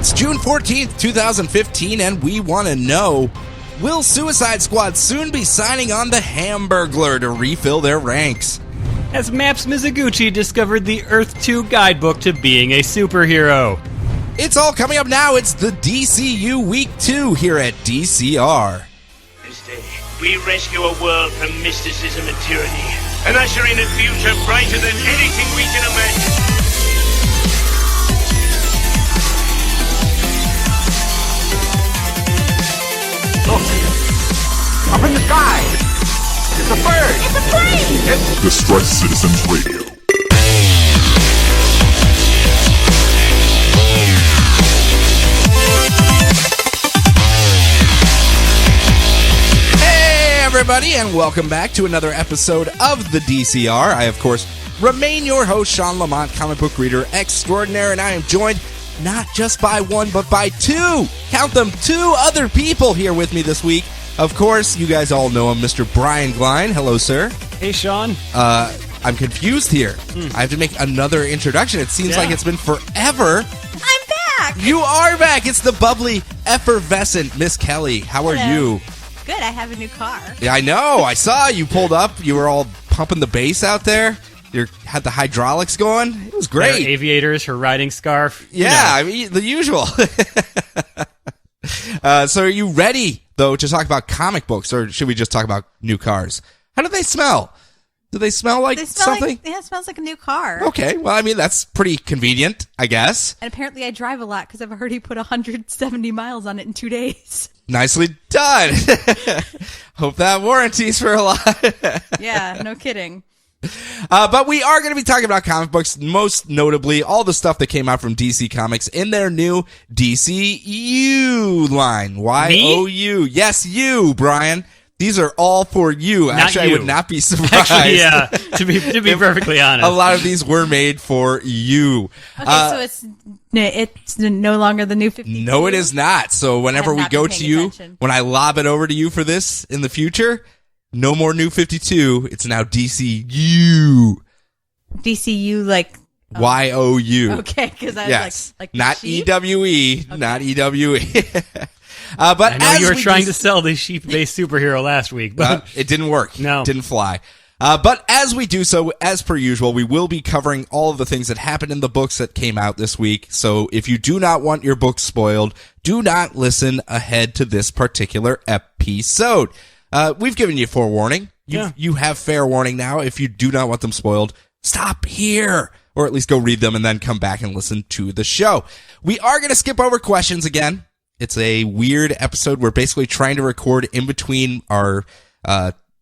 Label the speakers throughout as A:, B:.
A: It's June 14th, 2015, and we want to know, will Suicide Squad soon be signing on the Hamburglar to refill their ranks?
B: Has Maps Mizuguchi discovered the Earth 2 guidebook to being a superhero?
A: It's all coming up now. It's the DCU Week 2 here at DCR.
C: This day, we rescue a world from mysticism and tyranny, and usher in a future brighter than anything we can imagine.
D: Look! Up in the sky! It's a bird!
E: It's a plane!
D: It's
F: Distress Citizens Radio.
A: Hey, everybody, and welcome back to another episode of the DCR. I, of course, remain your host, Sean Lamont, comic book reader extraordinaire, and I am joined not just by one, but by two. Count them, two other people here with me this week. Of course, you guys all know him, Mr. Brian Glein. Hello, sir.
B: Hey, Sean.
A: I'm confused here. I have to make another introduction. It seems like it's been forever.
E: I'm back!
A: You are back. It's the bubbly, effervescent Miss Kelly. How are you?
E: Good, I have a new car.
A: Yeah, I know. I saw you pulled up. You were all pumping the bass out there. You had the hydraulics going. It was great.
B: Her aviators, her riding scarf.
A: Yeah, I mean, the usual. So are you ready, though, to talk about comic books, or should we just talk about new cars? How do they smell? Do they smell like something?
E: It smells like a new car.
A: Okay, well, I mean, that's pretty convenient, I guess.
E: And apparently I drive a lot because I've already put 170 miles on it in 2 days.
A: Nicely done. Hope that warranties for a lot.
E: Yeah, no kidding.
A: But we are going to be talking about comic books, most notably all the stuff that came out from DC Comics in their new DCYou line. Y-O-U. Yes, you, Brian. These are all for you.
B: Not
A: Actually,
B: you.
A: I would not be surprised.
B: Actually, yeah, to be perfectly honest.
A: A lot of these were made for you.
E: Okay, so it's no longer the new 52?
A: No, it is not. So whenever we
E: not
A: go
E: been
A: to
E: paying
A: you,
E: attention.
A: when I lob it over to you for this in the future, no more New 52. It's now DCYou.
E: DCU, like...
A: Y-O-U.
E: Okay, because I was like
A: not
E: sheep?
A: E-W-E,
E: Okay.
A: not E-W-E. But
B: I know you were trying to sell the sheep-based superhero last week, but
A: it didn't work.
B: No.
A: Didn't fly. But as we do so, as per usual, we will be covering all of the things that happened in the books that came out this week. So if you do not want your books spoiled, do not listen ahead to this particular episode. We've given you forewarning. You have fair warning now. If you do not want them spoiled, stop here. Or at least go read them and then come back and listen to the show. We are going to skip over questions again. It's a weird episode. We're basically trying to record in between our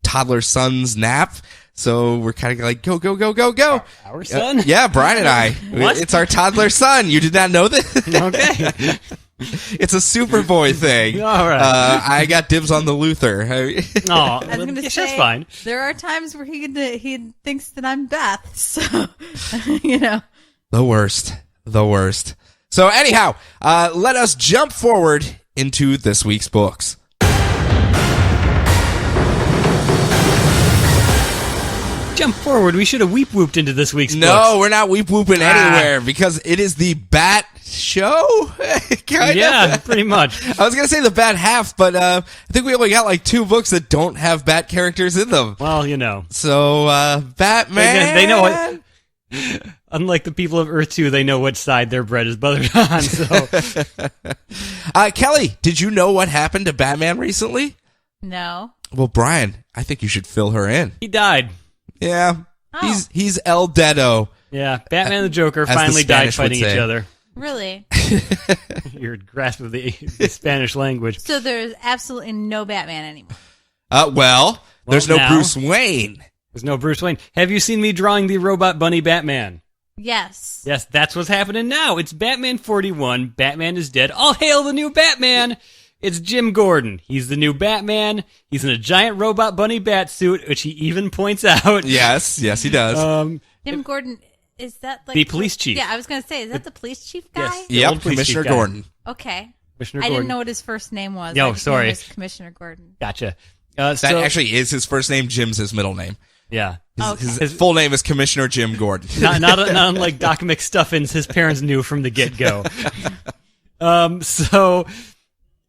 A: toddler son's nap. So we're kind of like, go.
B: our son?
A: Yeah, Brian and I.
B: What?
A: It's our toddler son. You did not know this?
B: Okay.
A: It's a Superboy thing.
B: All right.
A: I got dibs on the Luther.
B: Oh,
E: I was going to say,
B: that's fine.
E: there are times where he thinks that I'm Beth, so, you know.
A: The worst. So anyhow, let us jump forward into this week's books.
B: Jump forward. We should have weep-whooped into this week's
A: No,
B: books.
A: we're not weep-whooping anywhere because it is the Bat show. Kinda.
B: Yeah, pretty much.
A: I was going to say the Bat half, but I think we only got like 2 books that don't have Bat characters in them.
B: Well, you know.
A: So, Batman.
B: They know what. Unlike the people of Earth 2, they know which side their bread is buttered on. So,
A: Kelly, did you know what happened to Batman recently?
E: No.
A: Well, Brian, I think you should fill her in.
B: he died.
A: Yeah.
E: Oh.
A: He's El Dedo.
B: Yeah, Batman and the Joker
A: As the
B: finally died
A: Spanish would
B: fighting each
A: say.
B: other.
E: Really?
B: Your grasp of the Spanish language.
E: So there's absolutely no Batman anymore.
A: Well, there's no
B: now-
A: Bruce Wayne.
B: There's no Bruce Wayne. Have you seen me drawing the robot bunny Batman?
E: Yes.
B: Yes, that's what's happening now. It's Batman 41. Batman is dead. All hail the new Batman! It's Jim Gordon. He's the new Batman. He's in a giant robot bunny bat suit, which he even points out.
A: Yes, he does.
E: Jim Gordon, is that like...
B: The police chief.
E: Yeah, I was going to say, is that the police chief guy?
B: Yes. The
A: Yep,
B: old police
A: Commissioner
B: chief guy.
A: Gordon.
E: Okay.
B: Commissioner
E: I
B: Gordon.
E: didn't know what his first name was.
B: No,
E: I just knew
B: sorry.
E: he was Commissioner Gordon.
B: Gotcha.
A: That actually is his first name. Jim's his middle name.
B: Yeah.
A: His full name is Commissioner Jim Gordon.
B: Not unlike Doc McStuffins, his parents knew from the get-go.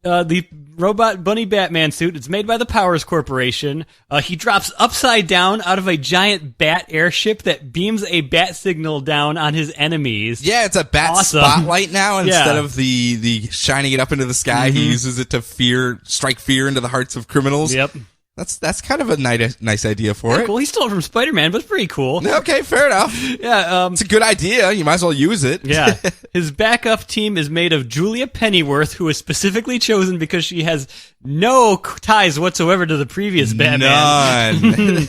B: The robot bunny Batman suit, it's made by the Powers Corporation. He drops upside down out of a giant bat airship that beams a bat signal down on his enemies.
A: Yeah, it's a bat spotlight now. Instead of the shining it up into the sky, he uses it to strike fear into the hearts of criminals.
B: Yep.
A: That's kind of a nice idea for it.
B: Cool. He stole it from Spider-Man, but it's pretty cool.
A: Okay, fair enough.
B: Yeah,
A: it's a good idea. You might as well use it.
B: Yeah. His backup team is made of Julia Pennyworth, who was specifically chosen because she has no ties whatsoever to the previous Batman.
A: None.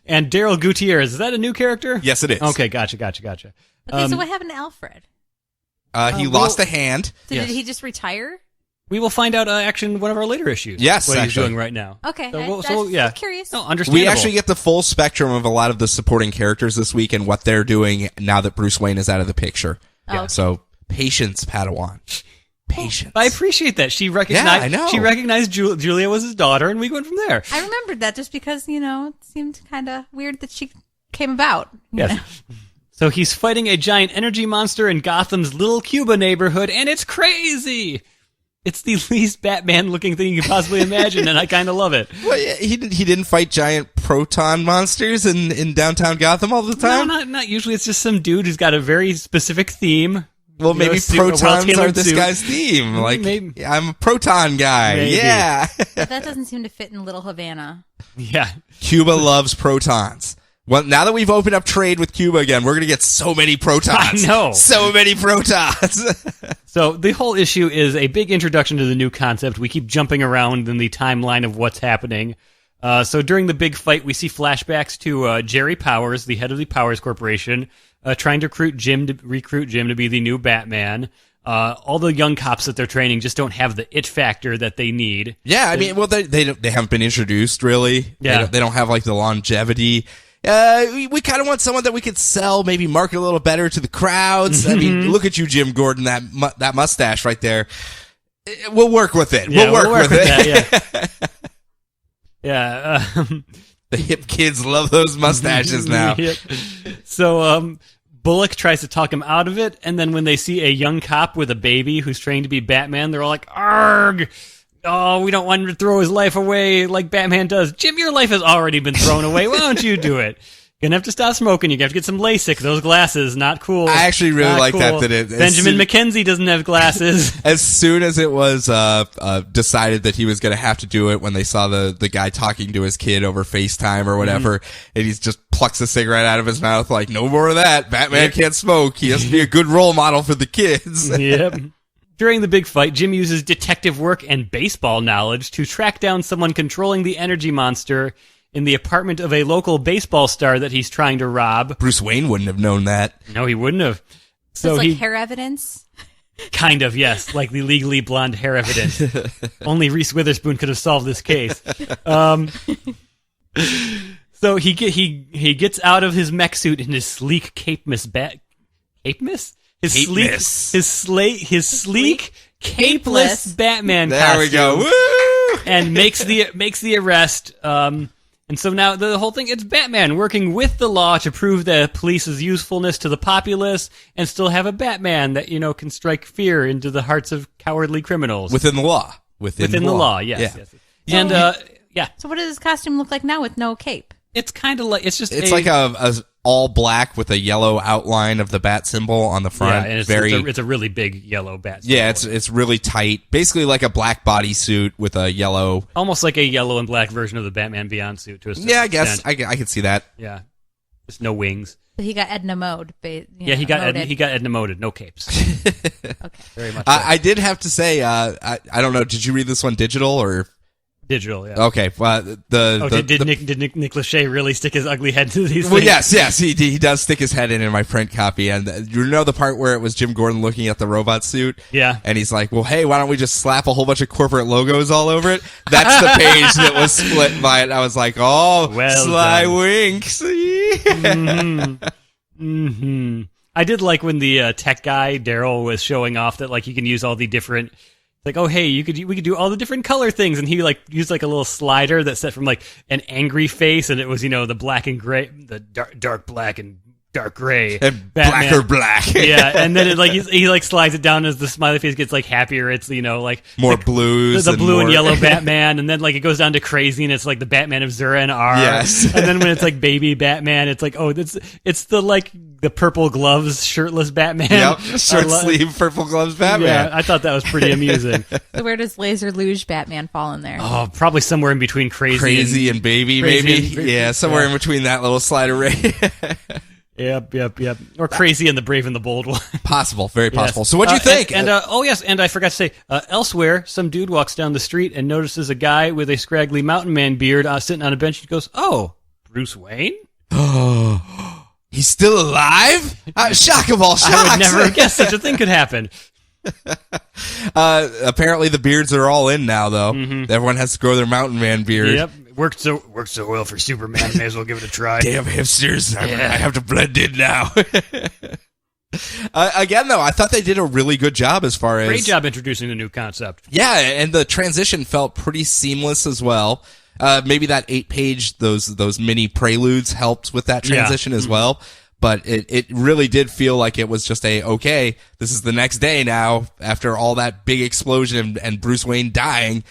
B: And Daryl Gutierrez. Is that a new character?
A: Yes, it is.
B: Okay, gotcha.
E: Okay, so what happened to Alfred?
A: He lost a hand.
E: So did he just retire?
B: We will find out action in one of our later issues.
A: Yes,
B: what he's
A: actually.
B: doing right now.
E: Okay,
B: yeah.
E: Curious.
B: No, understandable.
A: We actually get the full spectrum of a lot of the supporting characters this week and what they're doing now that Bruce Wayne is out of the picture.
E: Okay.
A: So patience, Padawan. Patience.
B: I appreciate that. She recognized.
A: I know.
B: She recognized Julia was his daughter, and we went from there.
E: I remembered that just because it seemed kind of weird that she came about.
B: Yes. So he's fighting a giant energy monster in Gotham's Little Cuba neighborhood, and it's crazy. It's the least Batman-looking thing you can possibly imagine, and I kind of love it.
A: Well, yeah, he didn't fight giant proton monsters in downtown Gotham all the time?
B: No, not usually. It's just some dude who's got a very specific theme.
A: Well, maybe protons are
B: well-tailored
A: this
B: suit.
A: guy's theme. Like,
B: Maybe.
A: I'm a proton guy.
B: Maybe.
A: Yeah.
E: But that doesn't seem to fit in Little Havana.
B: Yeah.
A: Cuba loves protons. Well, now that we've opened up trade with Cuba again, we're going to get so many protons.
B: I know.
A: So many protons.
B: So the whole issue is a big introduction to the new concept. We keep jumping around in the timeline of what's happening. So during the big fight, we see flashbacks to Jerry Powers, the head of the Powers Corporation, trying to recruit Jim to be the new Batman. All the young cops that they're training just don't have the it factor that they need.
A: Yeah, I mean, well, they haven't been introduced, really.
B: Yeah.
A: They don't have, like, the longevity. We kind of want someone that we could sell, maybe market a little better to the crowds. I mean, look at you, Jim Gordon, that mustache right there. We'll work with it.
B: Yeah,
A: we'll work with it.
B: that, yeah.
A: The hip kids love those mustaches now.
B: Yep. So, Bullock tries to talk him out of it, and then when they see a young cop with a baby who's trained to be Batman, they're all like, "Arg! Oh, we don't want him to throw his life away like Batman does. Jim, your life has already been thrown away. Why don't you do it? You're gonna have to stop smoking. You're gonna have to get some LASIK. Those glasses, not cool.
A: I actually really
B: Not
A: like
B: cool.
A: that
B: Benjamin McKenzie doesn't have glasses.
A: As soon as it was decided that he was going to have to do it, when they saw the guy talking to his kid over FaceTime or whatever, and he just plucks a cigarette out of his mouth, like, no more of that. Batman can't smoke. He has to be a good role model for the kids.
B: Yep. During the big fight, Jim uses detective work and baseball knowledge to track down someone controlling the energy monster in the apartment of a local baseball star that he's trying to rob.
A: Bruce Wayne wouldn't have known that.
B: No, he wouldn't have.
E: So it's like hair evidence?
B: Kind of, yes. Like the legally blonde hair evidence. Only Reese Witherspoon could have solved this case. So he gets out of his mech suit in his sleek capeless Batman
A: There
B: costume.
A: we go. Woo!
B: And makes the arrest. And so now the whole thing, it's Batman working with the law to prove the police's usefulness to the populace and still have a Batman that, can strike fear into the hearts of cowardly criminals.
A: Within the law. Within the law,
B: yes.
A: Yeah.
B: Yes. And, yeah.
E: So what does his costume look like now with no cape?
B: It's kind of like, it's
A: like a all black with a yellow outline of the bat symbol on the front.
B: Yeah, and it's a really big yellow bat symbol.
A: Yeah, it's really tight. Basically like a black bodysuit with a yellow.
B: Almost like a yellow and black version of the Batman Beyond suit to a certain
A: Yeah, I guess.
B: extent.
A: I can see that.
B: Yeah. Just no wings.
E: But he got Edna mode.
B: He got Edna moded, no capes.
E: Okay.
B: Very much so.
A: I did have to say, I don't know, did you read this one digital or?
B: Digital, yeah.
A: Okay, well,
B: did Nick Lachey really stick his ugly head to these
A: Well,
B: things?
A: yes, he does stick his head in my print copy, and you know the part where it was Jim Gordon looking at the robot suit?
B: Yeah.
A: And he's like, well, hey, why don't we just slap a whole bunch of corporate logos all over it? That's the page that was split by it. I was like, oh,
B: well
A: sly
B: done.
A: winks.
B: I did like when the tech guy, Daryl, was showing off that, like, you can use all the different... Like, oh, hey, we could do all the different color things. And he, like, used, like, a little slider that set from, like, an angry face, and it was, the black and gray, the dark black and dark gray.
A: And
B: Batman.
A: blacker black.
B: Yeah, and then he slides it down as the smiley face gets happier. It's like
A: more blues,
B: the blue and
A: more...
B: yellow Batman, and then it goes down to crazy, and it's the Batman of Zura and R.
A: Yes,
B: and then when it's baby Batman, it's it's the purple gloves, shirtless Batman.
A: Yep, shirt sleeve, purple gloves Batman.
B: Yeah, I thought that was pretty amusing.
E: So where does Laser Luge Batman fall in there?
B: Oh, probably somewhere in between crazy
A: and baby,
B: crazy
A: maybe. Yeah, somewhere in between that little slider ray.
B: Yep. Or Crazy and the Brave and the Bold one.
A: Possible, very possible.
B: Yes.
A: So what do you think?
B: And I forgot to say, elsewhere, some dude walks down the street and notices a guy with a scraggly mountain man beard sitting on a bench. He goes, "Oh, Bruce Wayne?
A: He's still alive? Shock of all shocks.
B: I would never have guessed such a thing could happen."
A: Apparently the beards are all in now, though. Mm-hmm. Everyone has to grow their mountain man beard.
B: Yep. Worked so well for Superman. May as well give it a try.
A: Damn hipsters. I have to blend in now. Again, though, I thought they did a really good job as far as...
B: Great job introducing the new concept.
A: Yeah, and the transition felt pretty seamless as well. Maybe that 8-page, those mini preludes helped with that transition as well. But it really did feel like it was just okay, this is the next day now, after all that big explosion and Bruce Wayne dying.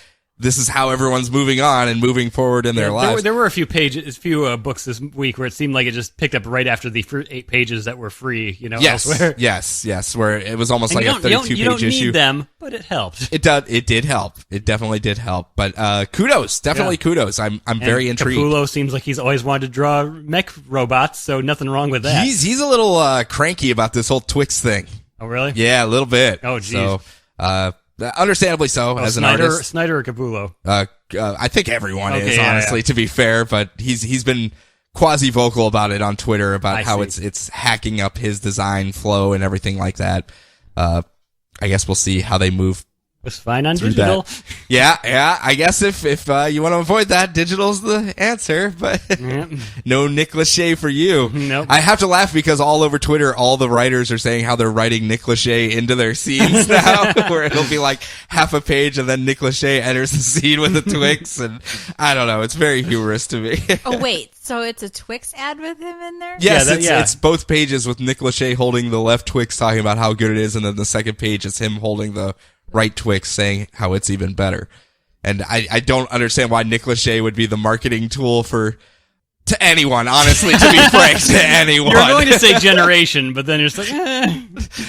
A: This is how everyone's moving on and moving forward in their lives.
B: There were a few books this week where it seemed like it just picked up right after the 8 pages that were free, elsewhere.
A: Yes, where it was almost like a 32-page issue.
B: You don't need them, but it helped.
A: It did help. It definitely did help. But kudos, kudos. I'm very intrigued.
B: Capullo seems like he's always wanted to draw mech robots, so nothing wrong with that.
A: He's a little cranky about this whole Twix thing.
B: Oh, really?
A: Yeah, a little bit.
B: Oh, geez.
A: So, understandably so, as an artist.
B: Snyder or Capullo?
A: I think everyone is, honestly, to be fair, but he's been quasi-vocal about it on Twitter about how it's hacking up his design flow and everything like that. I guess we'll see how they move.
B: Was fine on digital.
A: Yeah. I guess if you want to avoid that, digital's the answer. But no Nick Lachey for you.
B: Nope.
A: I have to laugh because all over Twitter, all the writers are saying how they're writing Nick Lachey into their scenes now, where it'll be like half a page and then Nick Lachey enters the scene with the Twix, and I don't know. It's very humorous to me.
E: Oh wait, so it's a Twix ad with him in there?
A: Yes, it's both pages with Nick Lachey holding the left Twix, talking about how good it is, and then the second page is him holding the right Twix, saying how it's even better. And I don't understand why Nick Lachey would be the marketing tool to anyone, honestly, to be frank, to anyone.
B: You're going to say generation, but then you're just like,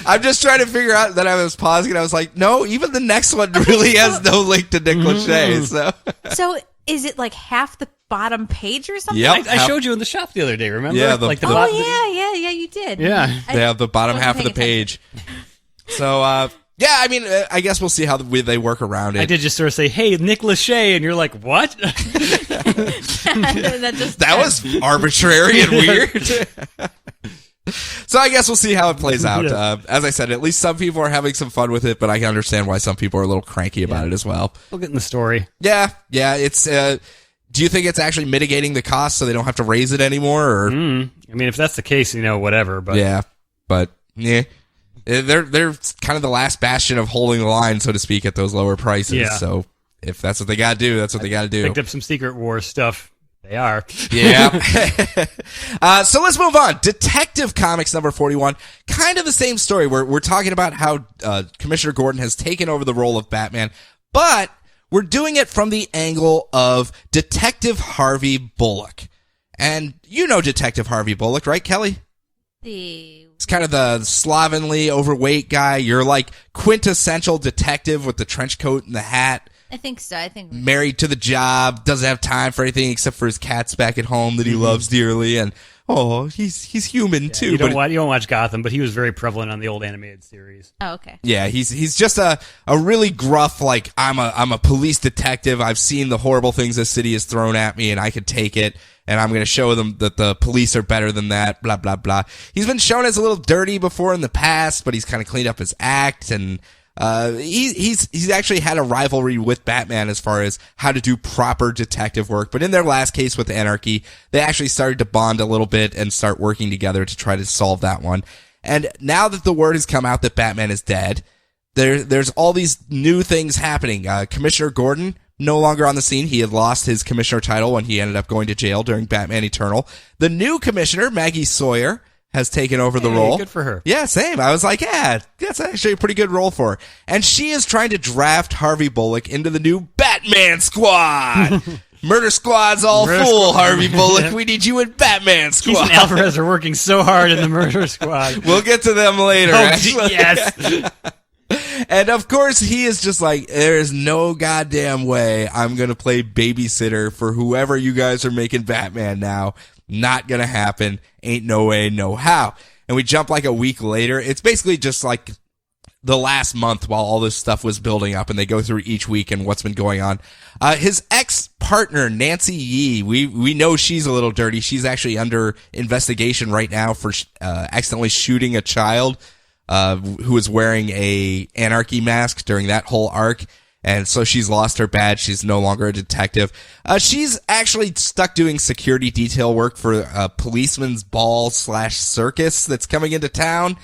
A: I'm just trying to figure out that I was pausing and I was like, no, even the next one really has no link to Nick Lachey.
E: So is it like half the bottom page or something?
A: Yep.
B: I showed you in the shop the other day, remember?
A: Yeah,
E: yeah, you did.
B: Yeah.
A: They have the bottom half of the page. So, yeah, I mean, I guess we'll see how they work around it.
B: I did just sort of say, "Hey, Nick Lachey," and you're like, "What?"
A: that was arbitrary and weird. So I guess we'll see how it plays out. As I said, at least some people are having some fun with it, but I can understand why some people are a little cranky about it as well.
B: We'll get in the story.
A: Yeah. It's. Do you think it's actually mitigating the cost so they don't have to raise it anymore? Or
B: I mean, if that's the case, whatever. But
A: yeah. They're kind of the last bastion of holding the line, so to speak, at those lower prices.
B: Yeah.
A: So if that's what they got to do, that's what they got to do.
B: Picked up some Secret Wars stuff. They are.
A: Yeah. So let's move on. Detective Comics number 41. Kind of the same story. We're talking about how Commissioner Gordon has taken over the role of Batman, but we're doing it from the angle of Detective Harvey Bullock. And you know Detective Harvey Bullock, right, Kelly? It's kind of the slovenly, overweight guy. You're like quintessential detective with the trench coat and the hat.
E: I think so.
A: Married to the job, doesn't have time for anything except for his cats back at home that he loves dearly, and he's human too.
B: You don't watch Gotham, but he was very prevalent on the old animated series.
E: Oh, okay.
A: Yeah, he's just a really gruff, like, I'm a police detective. I've seen the horrible things this city has thrown at me, and I can take it. And I'm going to show them that the police are better than that, blah, blah, blah. He's been shown as a little dirty before in the past, but he's kind of cleaned up his act. And he's actually had a rivalry with Batman as far as how to do proper detective work. But in their last case with Anarchy, they actually started to bond a little bit and start working together to try to solve that one. And now that the word has come out that Batman is dead, there's all these new things happening. Commissioner Gordon, no longer on the scene. He had lost his commissioner title when he ended up going to jail during Batman Eternal. The new commissioner, Maggie Sawyer, has taken over the
B: Hey,
A: role.
B: good for her.
A: Yeah, same. I was like, yeah, that's actually a pretty good role for her. And she is trying to draft Harvey Bullock into the new Batman Squad. Murder Squad's all
B: Murder
A: full,
B: Squad.
A: Harvey Bullock. We need you in Batman
B: Keith
A: Squad.
B: and Alvarez are working so hard in the Murder Squad.
A: We'll get to them later.
B: Oh,
A: actually.
B: yes.
A: And of course, he is just like, there is no goddamn way I'm going to play babysitter for whoever you guys are making Batman now. Not going to happen. Ain't no way, no how. And we jump like a week later. It's basically just like the last month while all this stuff was building up, and they go through each week and what's been going on. His ex-partner, Nancy Yee, we know she's a little dirty. She's actually under investigation right now for accidentally shooting a child who was wearing a anarchy mask during that whole arc. And so she's lost her badge. She's no longer a detective. She's actually stuck doing security detail work for a policeman's ball / circus that's coming into town.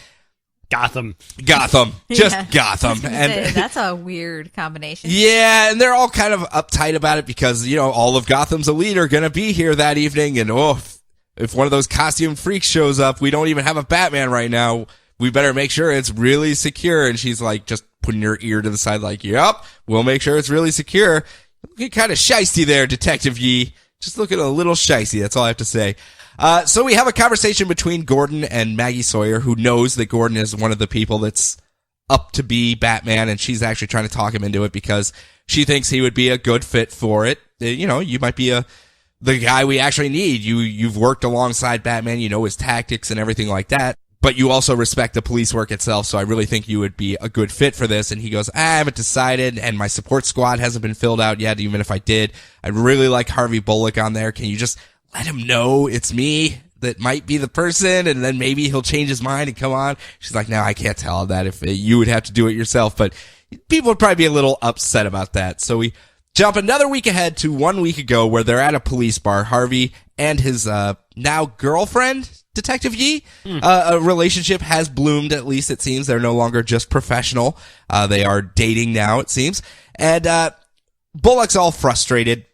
B: Gotham.
A: Just
E: Yeah.
A: Gotham. And
E: That's a weird combination.
A: yeah, and they're all kind of uptight about it because, you know, all of Gotham's elite are going to be here that evening. And if one of those costume freaks shows up, we don't even have a Batman right now. We better make sure it's really secure. And she's like, just putting her ear to the side like, yep, we'll make sure it's really secure. Looking kind of shysty there, Detective Yee. Just looking a little shysty. That's all I have to say. So we have a conversation between Gordon and Maggie Sawyer, who knows that Gordon is one of the people that's up to be Batman, and she's actually trying to talk him into it because she thinks he would be a good fit for it. You know, you might be the guy we actually need. You've worked alongside Batman, you know his tactics and everything like that. But you also respect the police work itself, so I really think you would be a good fit for this. And he goes, I haven't decided, and my support squad hasn't been filled out yet, even if I did. I'd really like Harvey Bullock on there. Can you just let him know it's me that might be the person, and then maybe he'll change his mind and come on? She's like, no, I can't tell him that. If you would have to do it yourself. But people would probably be a little upset about that. So we jump another week ahead to 1 week ago where they're at a police bar. Harvey and his now girlfriend, Detective Yee. A relationship has bloomed, at least it seems. They're no longer just professional. They are dating now, it seems. And Bullock's all frustrated.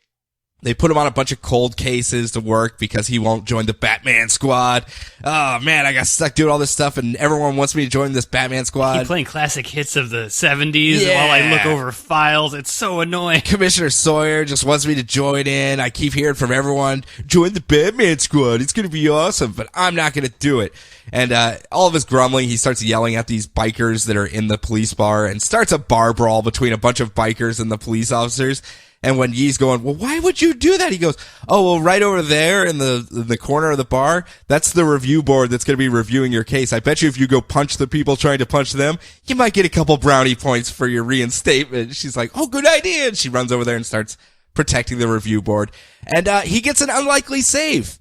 A: They put him on a bunch of cold cases to work because he won't join the Batman Squad. Oh, man, I got stuck doing all this stuff, and everyone wants me to join this Batman Squad.
B: Keep playing classic hits of the 70s while I look over files. It's so annoying.
A: Commissioner Sawyer just wants me to join in. I keep hearing from everyone, join the Batman Squad. It's going to be awesome, but I'm not going to do it. And all of his grumbling, he starts yelling at these bikers that are in the police bar and starts a bar brawl between a bunch of bikers and the police officers. And when Yee's going, well, why would you do that? He goes, oh, well, right over there in the corner of the bar, that's the review board that's going to be reviewing your case. I bet you if you go punch the people trying to punch them, you might get a couple brownie points for your reinstatement. She's like, oh, good idea. And she runs over there and starts protecting the review board. And he gets an unlikely save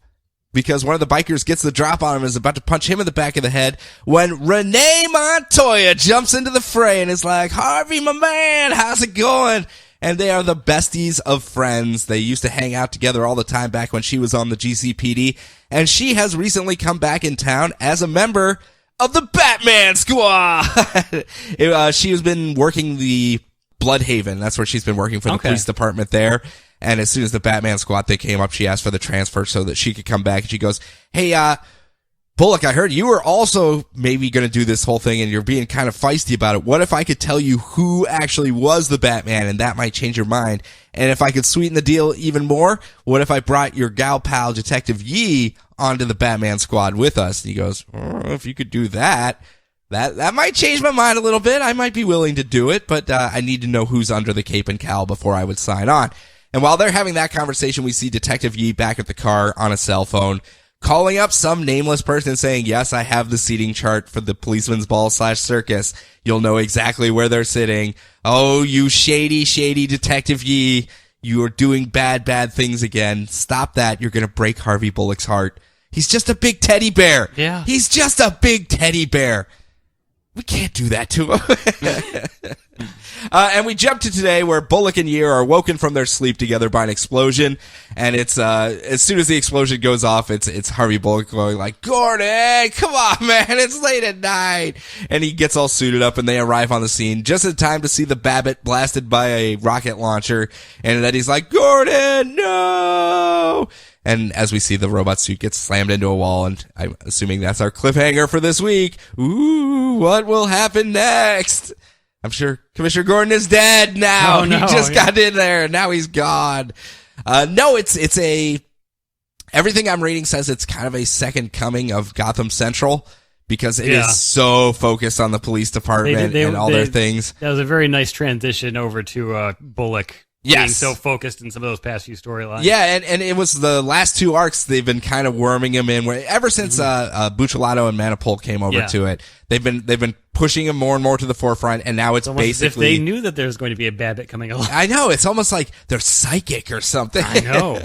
A: because one of the bikers gets the drop on him and is about to punch him in the back of the head when Renee Montoya jumps into the fray and is like, Harvey, my man, how's it going? And they are the besties of friends. They used to hang out together all the time back when she was on the GCPD. And she has recently come back in town as a member of the Batman Squad. She has been working the Bloodhaven. That's where she's been working for the police department there. And as soon as the Batman Squad thing came up, she asked for the transfer so that she could come back. And she goes, hey, Bullock, I heard you were also maybe going to do this whole thing and you're being kind of feisty about it. What if I could tell you who actually was the Batman and that might change your mind? And if I could sweeten the deal even more, what if I brought your gal pal, Detective Yee, onto the Batman Squad with us? And he goes, if you could do that, that might change my mind a little bit. I might be willing to do it, but I need to know who's under the cape and cowl before I would sign on. And while they're having that conversation, we see Detective Yee back at the car on a cell phone, calling up some nameless person saying, yes, I have the seating chart for the policeman's ball / circus. You'll know exactly where they're sitting. Oh, you shady, shady Detective Yee. You are doing bad things again. Stop that. You're going to break Harvey Bullock's heart. He's just a big teddy bear.
B: Yeah.
A: He's just a big teddy bear. We can't do that to him. And we jump to today where Bullock and Year are woken from their sleep together by an explosion. And it's, as soon as the explosion goes off, it's Harvey Bullock going like, Gordon, come on, man, it's late at night. And he gets all suited up and they arrive on the scene just in time to see the Babbit blasted by a rocket launcher. And then he's like, Gordon, no! And as we see, the robot suit gets slammed into a wall, and I'm assuming that's our cliffhanger for this week. Ooh, what will happen next? I'm sure Commissioner Gordon is dead now.
B: Oh, no,
A: he just got in there, and now he's gone. No, it's everything I'm reading says it's kind of a second coming of Gotham Central, because it is so focused on the police department and all their things.
B: That was a very nice transition over to Bullock.
A: Yes.
B: Being so focused in some of those past few storylines.
A: Yeah, and it was the last two arcs they've been kind of worming him in. Ever since Buccellato and Manipul came over to it, they've been pushing him more and more to the forefront, and now it's
B: almost
A: basically
B: as if they knew that there's going to be a Babbit coming along.
A: I know, it's almost like they're psychic or something.
B: I know.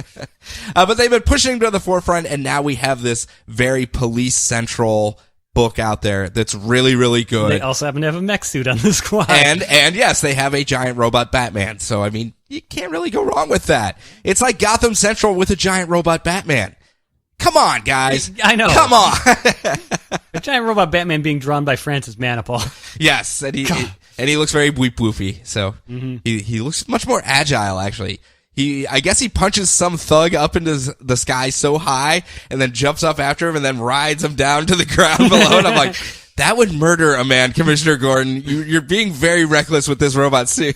A: But they've been pushing him to the forefront, and now we have this very police central book out there that's really, really good.
B: They also happen to have a mech suit on the squad.
A: And yes, they have a giant robot Batman. So, I mean, you can't really go wrong with that. It's like Gotham Central with a giant robot Batman. Come on, guys.
B: I know.
A: Come on.
B: A giant robot Batman being drawn by Francis Manipul.
A: Yes, and he looks very boofy. So he looks much more agile, actually. I guess he punches some thug up into the sky so high and then jumps up after him and then rides him down to the ground below. And I'm like, that would murder a man, Commissioner Gordon. You're being very reckless with this robot suit.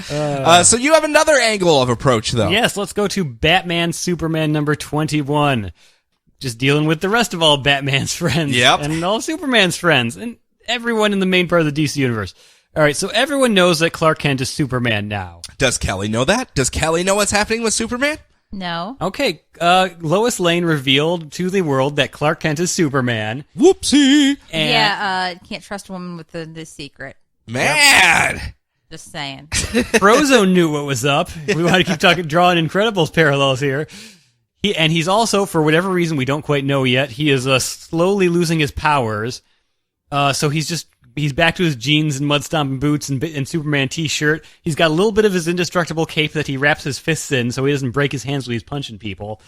A: So you have another angle of approach, though.
B: Yes, let's go to Batman Superman number 21. Just dealing with the rest of all Batman's friends.
A: Yep.
B: And all Superman's friends. And everyone in the main part of the DC universe. All right, so everyone knows that Clark Kent is Superman now.
A: Does Kelly know that? Does Kelly know what's happening with Superman?
E: No.
B: Okay, Lois Lane revealed to the world that Clark Kent is Superman.
A: Whoopsie.
B: And
E: Can't trust a woman with the secret.
A: Man.
E: Just saying.
B: Frozone knew what was up. We want to keep drawing Incredibles parallels here. He's also, for whatever reason we don't quite know yet, he is slowly losing his powers. So he's back to his jeans and mud stomping boots and Superman t-shirt. He's got a little bit of his indestructible cape that he wraps his fists in so he doesn't break his hands when he's punching people.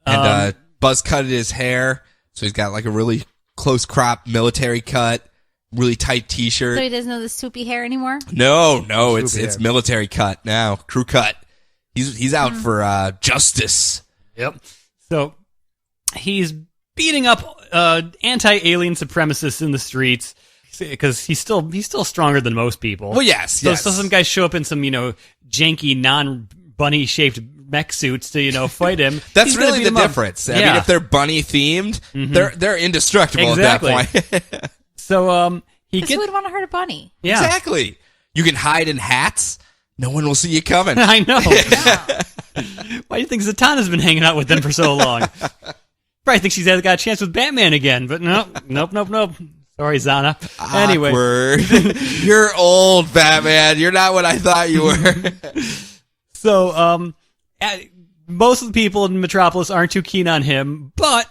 A: And buzz cutted his hair, so he's got like a really close crop military cut, really tight t-shirt.
E: So he doesn't know the swoopy hair anymore?
A: No, it's military cut now, crew cut. He's out for justice.
B: Yep. So he's beating up anti-alien supremacists in the streets. Because he's still stronger than most people.
A: Well, yes.
B: So some guys show up in some, janky, non-bunny shaped mech suits to, fight him.
A: That's really the difference. I mean, if they're bunny themed, they're indestructible at that point.
B: So,
E: Who would want to hurt a bunny?
B: Yeah.
A: Exactly. You can hide in hats. No one will see you coming.
B: I know. Why do you think Zatanna's been hanging out with them for so long? Probably think she's got a chance with Batman again, but nope. Sorry, Zana. Anyway.
A: Awkward. You're old, Batman. You're not what I thought you were.
B: So, most of the people in Metropolis aren't too keen on him, but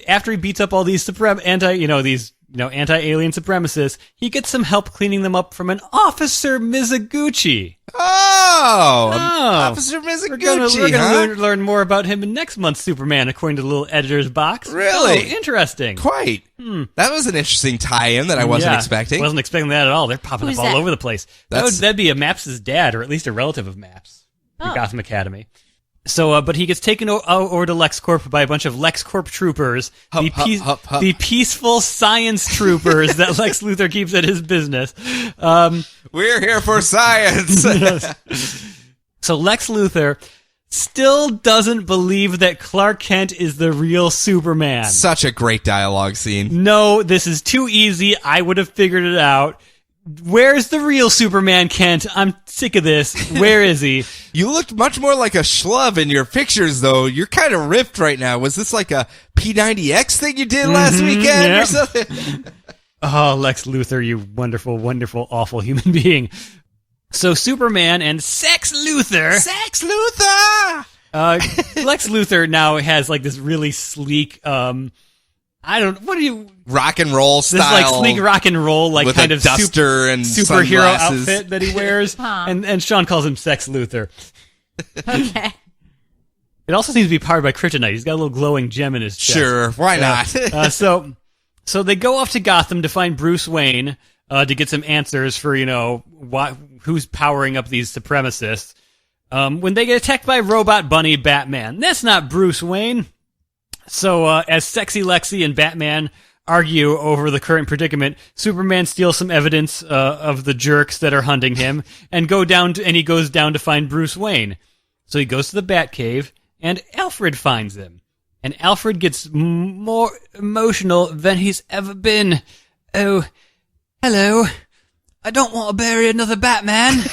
B: after he beats up all these anti-alien supremacists, he gets some help cleaning them up from an Officer Mizuguchi.
A: Oh, Officer Mizuguchi.
B: We're going to learn more about him in next month's Superman, according to the little editor's box.
A: Really?
B: Oh, interesting.
A: Quite. That was an interesting tie-in that I wasn't expecting.
B: Wasn't expecting that at all. They're popping
E: Who's
B: up all
E: that?
B: over the place. That'd be a Maps' dad, or at least a relative of Maps. In Gotham Academy. So, but he gets taken over to LexCorp by a bunch of LexCorp troopers, the peaceful science troopers that Lex Luthor keeps at his business.
A: We're here for science.
B: So Lex Luthor still doesn't believe that Clark Kent is the real Superman.
A: Such a great dialogue scene.
B: No, this is too easy. I would have figured it out. Where's the real Superman, Kent? I'm sick of this. Where is he?
A: You looked much more like a schlub in your pictures, though. You're kind of ripped right now. Was this like a P90X thing you did last weekend or something?
B: Oh, Lex Luthor, you wonderful, wonderful, awful human being. So Superman and Lex Luthor, Lex Luthor now has like this really sleek, what do you...
A: Rock and roll style.
B: This like sleek rock and roll, like
A: with
B: kind
A: a
B: of
A: duster and
B: superhero
A: sunglasses.
B: outfit that he wears. And Sean calls him Sex Luthor.
E: Okay.
B: It also seems to be powered by kryptonite. He's got a little glowing gem in his chest.
A: Sure, why not?
B: So they go off to Gotham to find Bruce Wayne to get some answers for, who's powering up these supremacists. When they get attacked by Robot Bunny Batman. That's not Bruce Wayne. So as Sexy Lexi and Batman argue over the current predicament, Superman steals some evidence of the jerks that are hunting him and he goes down to find Bruce Wayne. So he goes to the Batcave, and Alfred finds him. And Alfred gets more emotional than he's ever been. Oh, hello. I don't want to bury another Batman.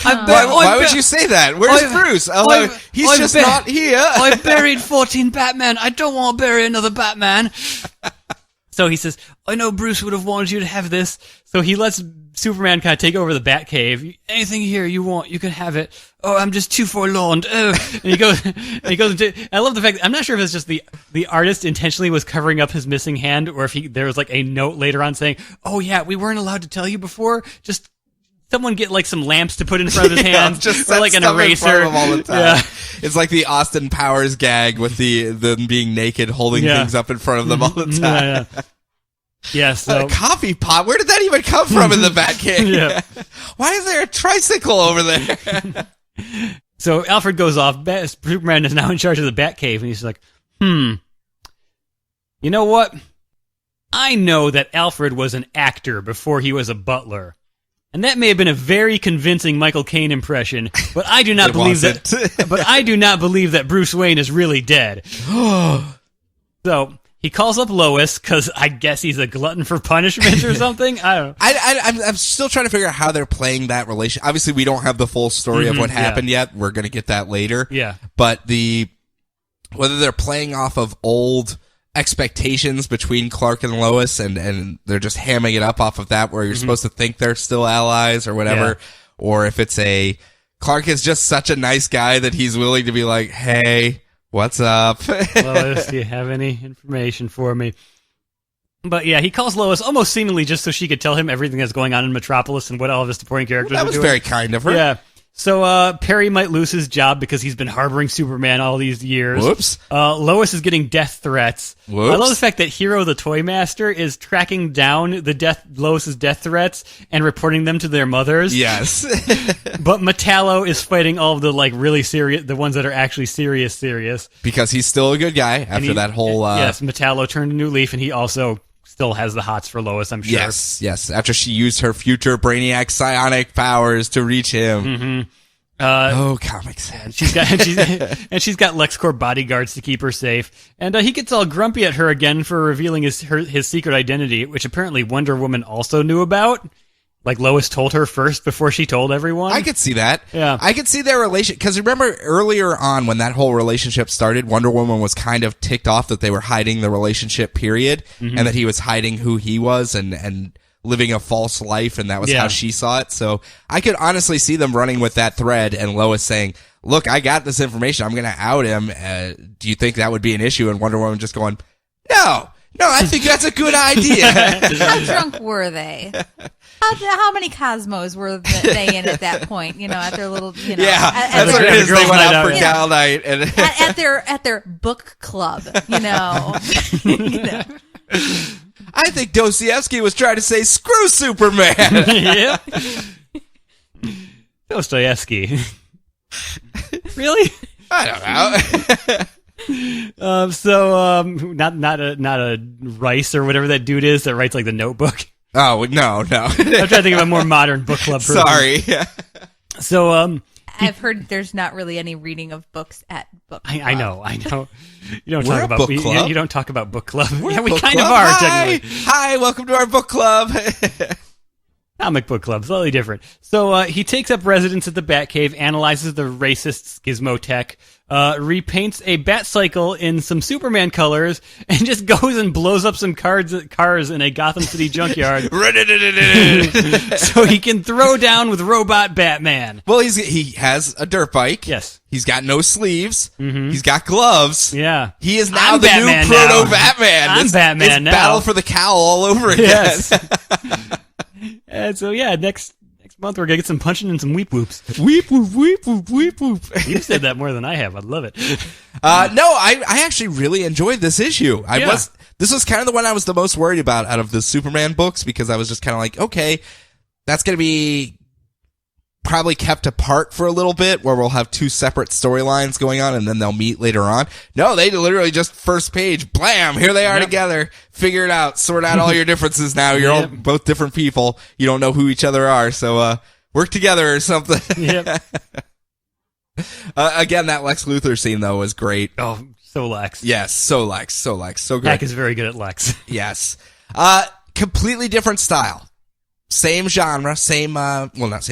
A: Why would you say that? Where's Bruce? He's just not here.
B: I've buried 14 Batman. I don't want to bury another Batman. So he says, I know Bruce would have wanted you to have this. So he lets Superman kind of take over the Batcave. Anything here you want, you can have it. Oh, I'm just too forlorn. Oh. And he goes into, I love the fact that I'm not sure if it's just the artist intentionally was covering up his missing hand, or if there was like a note later on saying, oh yeah, we weren't allowed to tell you before. Just someone get like some lamps to put in front of his hands,
A: just
B: or like an eraser.
A: All the time. Yeah. It's like the Austin Powers gag with them being naked, holding things up in front of them all the time.
B: Yeah, so
A: a coffee pot. Where did that even come from in the Batcave? Yeah. Why is there a tricycle over there?
B: So Alfred goes off. Superman is now in charge of the Batcave, and he's like, You know what? I know that Alfred was an actor before he was a butler. And that may have been a very convincing Michael Caine impression, but I do not believe that. But I do not believe that Bruce Wayne is really dead. So he calls up Lois because I guess he's a glutton for punishment or something. I don't know.
A: I'm still trying to figure out how they're playing that relation. Obviously, we don't have the full story of what happened yet. We're going to get that later.
B: Yeah,
A: but whether they're playing off of old expectations between Clark and Lois, and they're just hamming it up off of that, where you're supposed to think they're still allies or whatever, or if it's Clark is just such a nice guy that he's willing to be like, hey, what's up?
B: Lois, do you have any information for me? But yeah, he calls Lois almost seemingly just so she could tell him everything that's going on in Metropolis and what all of his supporting characters are doing.
A: That was very kind of her.
B: Yeah. So Perry might lose his job because he's been harboring Superman all these years.
A: Whoops.
B: Lois is getting death threats.
A: Whoops.
B: I love the fact that Hero the Toy Master is tracking down Lois's death threats and reporting them to their mothers.
A: Yes.
B: But Metallo is fighting all of the really serious, the ones that are actually serious.
A: Because he's still a good guy after that whole...
B: Yes, Metallo turned a new leaf, and he also still has the hots for Lois, I'm sure.
A: Yes. After she used her future Brainiac psionic powers to reach him. Comics.
B: And she's got LexCorp bodyguards to keep her safe. And he gets all grumpy at her again for revealing his secret identity, which apparently Wonder Woman also knew about. Like Lois told her first before she told everyone.
A: I could see that.
B: Yeah.
A: I could see their relation, because remember earlier on when that whole relationship started, Wonder Woman was kind of ticked off that they were hiding the relationship period, and that he was hiding who he was and living a false life, and that was how she saw it. So I could honestly see them running with that thread, and Lois saying, look, I got this information, I'm going to out him. Do you think that would be an issue? And Wonder Woman just going, no, I think that's a good idea.
E: How drunk were they? How many Cosmos were they in at that point? At their little,
A: yeah, that's what it is. They went out for gal night and
E: at their book club,
A: I think Dostoevsky was trying to say, screw Superman.
B: Yep. Dostoevsky. Really?
A: I don't know.
B: Not a Rice or whatever that dude is that writes like The Notebook.
A: Oh, no.
B: I'm trying to think of a more modern book club person.
A: Sorry.
B: So,
E: I've heard there's not really any reading of books at book club.
B: I know. You don't
A: We're
B: talk
A: a
B: about
A: book club.
B: You don't talk about book club.
A: We're
B: Yeah, we
A: book
B: kind
A: club.
B: of are,
A: Hi.
B: technically.
A: Hi, welcome to our book club.
B: Comic book club, slightly different. So he takes up residence at the Batcave, analyzes the racist gizmo tech, repaints a bat cycle in some Superman colors, and just goes and blows up some cars in a Gotham City junkyard. So he can throw down with robot Batman.
A: Well, he has a dirt bike.
B: Yes.
A: He's got no sleeves. Mm-hmm. He's got gloves.
B: Yeah.
A: He is now
B: I'm
A: the
B: Batman
A: new
B: now.
A: proto-Batman.
B: I'm Batman
A: it's
B: now.
A: Battle for the Cowl all over again.
B: Yes. And so, yeah, next month we're going to get some punching and some weep whoops.
A: Weep whoop, weep whoop, weep whoop.
B: You said that more than I have. I love it.
A: No, I actually really enjoyed this issue. This was kind of the one I was the most worried about out of the Superman books, because I was just kind of like, okay, that's going to be probably kept apart for a little bit, where we'll have two separate storylines going on and then they'll meet later on. No, they literally just first page, blam, here they are together. Figure it out. Sort out all your differences now. You're all both different people. You don't know who each other are. So, work together or something.
B: Yep.
A: Again, that Lex Luthor scene though was great.
B: Oh, so Lex.
A: Yes, so Lex, so great.
B: Hack is very good at Lex.
A: Yes. Completely different style. Same genre, not same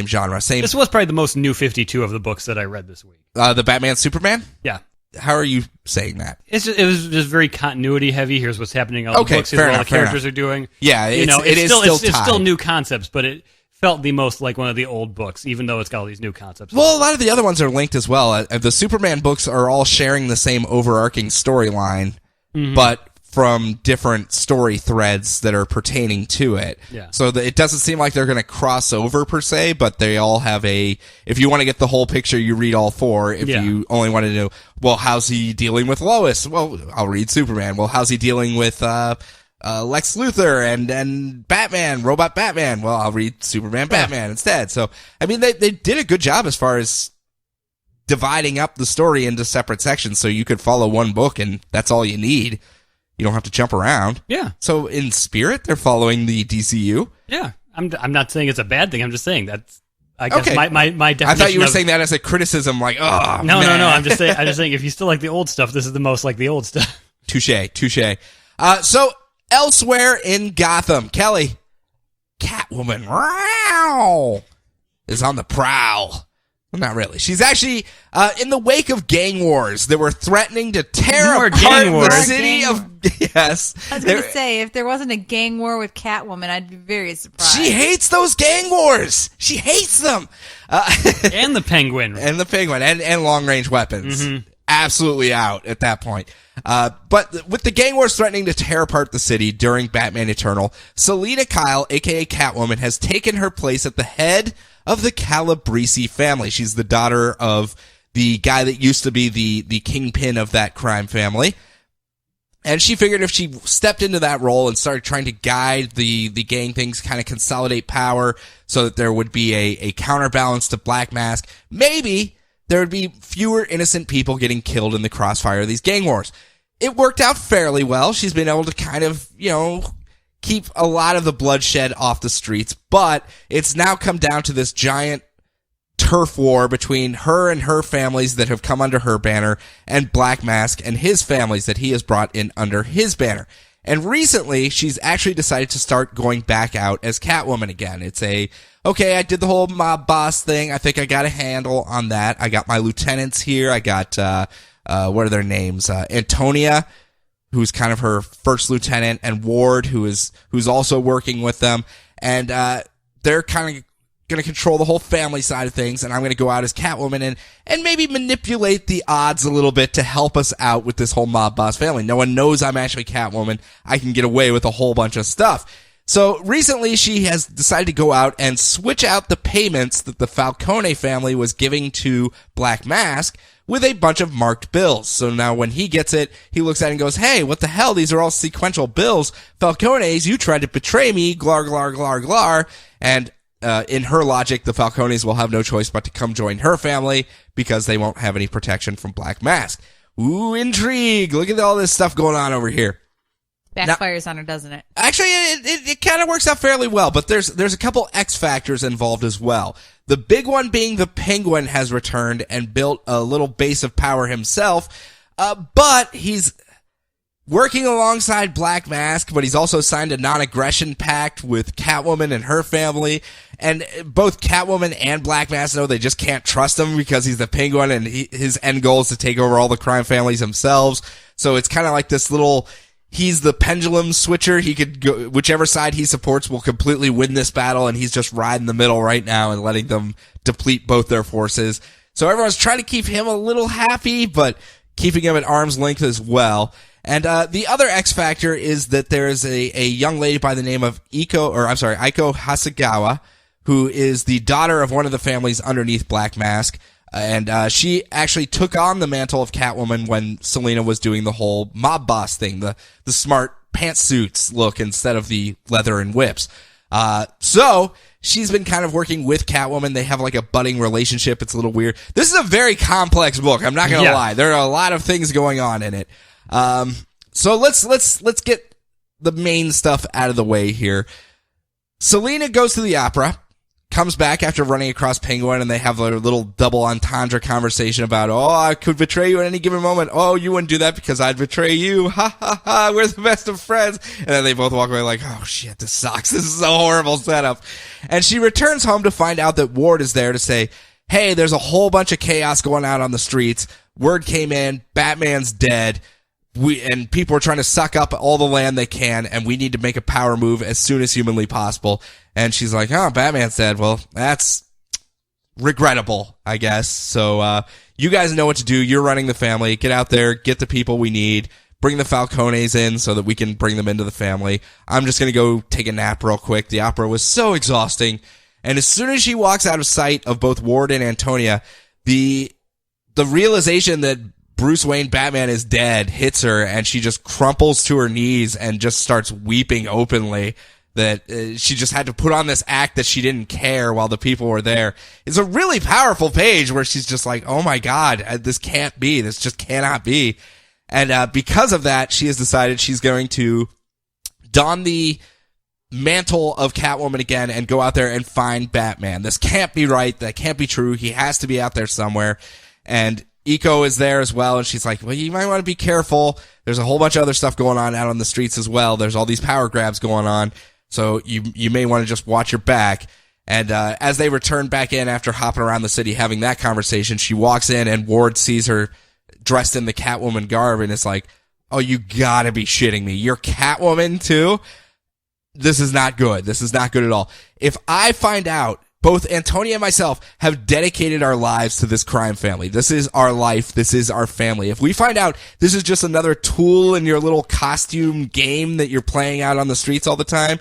A: genre, same...
B: This was probably the most New 52 of the books that I read this week.
A: The Batman Superman?
B: Yeah.
A: How are you saying that?
B: It was just very continuity heavy. Here's what's happening in all the books. Here's what all the characters are doing.
A: Yeah, it's
B: still new concepts, but it felt the most like one of the old books, even though it's got all these new concepts.
A: Well, a lot of the other ones are linked as well. The Superman books are all sharing the same overarching storyline, but from different story threads that are pertaining to it.
B: Yeah.
A: So it doesn't seem like they're going to cross over per se, but they all have if you want to get the whole picture, you read all four. If you only want to know, well, how's he dealing with Lois? Well, I'll read Superman. Well, how's he dealing with, Lex Luthor and Batman, Robot Batman? Well, I'll read Superman Batman instead. So, I mean, they did a good job as far as dividing up the story into separate sections so you could follow one book and that's all you need. You don't have to jump around.
B: Yeah.
A: So in spirit, they're following the DCU.
B: Yeah. I'm not saying it's a bad thing. I'm just saying that's, I guess, my definition.
A: I thought you were saying that as a criticism, like, oh,
B: no,
A: man.
B: no. I'm just saying if you still like the old stuff, this is the most like the old stuff.
A: Touche. So elsewhere in Gotham, Kelly, Catwoman, is on the prowl. Well, not really. She's actually in the wake of gang wars that were threatening to tear apart the city of... Yes.
E: I was going to say, if there wasn't a gang war with Catwoman, I'd be very surprised.
A: She hates those gang wars. She hates them.
B: And the Penguin.
A: And the Penguin. And long-range weapons. Mm-hmm. Absolutely out at that point. But with the gang wars threatening to tear apart the city during Batman Eternal, Selina Kyle, a.k.a. Catwoman, has taken her place at the head of the Calabrese family. She's the daughter of the guy that used to be the kingpin of that crime family. And she figured if she stepped into that role and started trying to guide the gang things, kind of consolidate power so that there would be a counterbalance to Black Mask, maybe there would be fewer innocent people getting killed in the crossfire of these gang wars. It worked out fairly well. She's been able to kind of, keep a lot of the bloodshed off the streets, but it's now come down to this giant turf war between her and her families that have come under her banner and Black Mask and his families that he has brought in under his banner. And recently, she's actually decided to start going back out as Catwoman again. It's okay, I did the whole mob boss thing. I think I got a handle on that. I got my lieutenants here. I got, what are their names? Antonia, who's kind of her first lieutenant, and Ward, who's also working with them. And, they're kind of going to control the whole family side of things, and I'm going to go out as Catwoman and maybe manipulate the odds a little bit to help us out with this whole mob boss family. No one knows I'm actually Catwoman. I can get away with a whole bunch of stuff. So recently she has decided to go out and switch out the payments that the Falcone family was giving to Black Mask with a bunch of marked bills. So now when he gets it, he looks at it and goes, hey, what the hell? These are all sequential bills. Falcones, you tried to betray me, glar, glar, glar, glar. And in her logic, the Falcones will have no choice but to come join her family because they won't have any protection from Black Mask. Ooh, intrigue. Look at all this stuff going on over here.
E: Backfires on her, doesn't it?
A: Actually, it kind of works out fairly well, but there's a couple X factors involved as well. The big one being the Penguin has returned and built a little base of power himself, but he's working alongside Black Mask, but he's also signed a non-aggression pact with Catwoman and her family. And both Catwoman and Black Mask know they just can't trust him because he's the Penguin, and his end goal is to take over all the crime families themselves. So it's kind of like this little, he's the pendulum switcher. He could go, whichever side he supports will completely win this battle, and he's just riding the middle right now and letting them deplete both their forces. So everyone's trying to keep him a little happy, but keeping him at arm's length as well. And the other X factor is that there is a young lady by the name of Eiko Hasegawa, who is the daughter of one of the families underneath Black Mask. And she actually took on the mantle of Catwoman when Selina was doing the whole mob boss thing, the smart pantsuits look instead of the leather and whips. So she's been kind of working with Catwoman. They have like a budding relationship. It's a little weird. This is a very complex book. I'm not going to lie. There are a lot of things going on in it. So let's get the main stuff out of the way here. Selina goes to the opera, comes back after running across Penguin, and they have a little double entendre conversation about, oh, I could betray you at any given moment. Oh, you wouldn't do that because I'd betray you. Ha ha ha. We're the best of friends. And then they both walk away like, oh shit, this sucks. This is a horrible setup. And she returns home to find out that Ward is there to say, hey, there's a whole bunch of chaos going out on the streets. Word came in. Batman's dead. And people are trying to suck up all the land they can, and we need to make a power move as soon as humanly possible. And she's like, oh, Batman's dead. Well, that's regrettable, I guess. So, you guys know what to do. You're running the family. Get out there, get the people we need, bring the Falcones in so that we can bring them into the family. I'm just gonna go take a nap real quick. The opera was so exhausting. And as soon as she walks out of sight of both Ward and Antonia, the realization that Bruce Wayne Batman is dead hits her, and she just crumples to her knees and just starts weeping openly that she just had to put on this act that she didn't care while the people were there. It's a really powerful page where she's just like, oh my God, this can't be. This just cannot be. And because of that, she has decided she's going to don the mantle of Catwoman again and go out there and find Batman. This can't be right. That can't be true. He has to be out there somewhere. And Eiko is there as well, and she's like, well, you might want to be careful. There's a whole bunch of other stuff going on out on the streets as well. There's all these power grabs going on, so you may want to just watch your back. And as they return back in after hopping around the city having that conversation, she walks in, and Ward sees her dressed in the Catwoman garb, and it's like, oh, you gotta be shitting me. You're Catwoman too? This is not good. This is not good at all. If I find out both Antonia and myself have dedicated our lives to this crime family. This is our life. This is our family. If we find out this is just another tool in your little costume game that you're playing out on the streets all the time,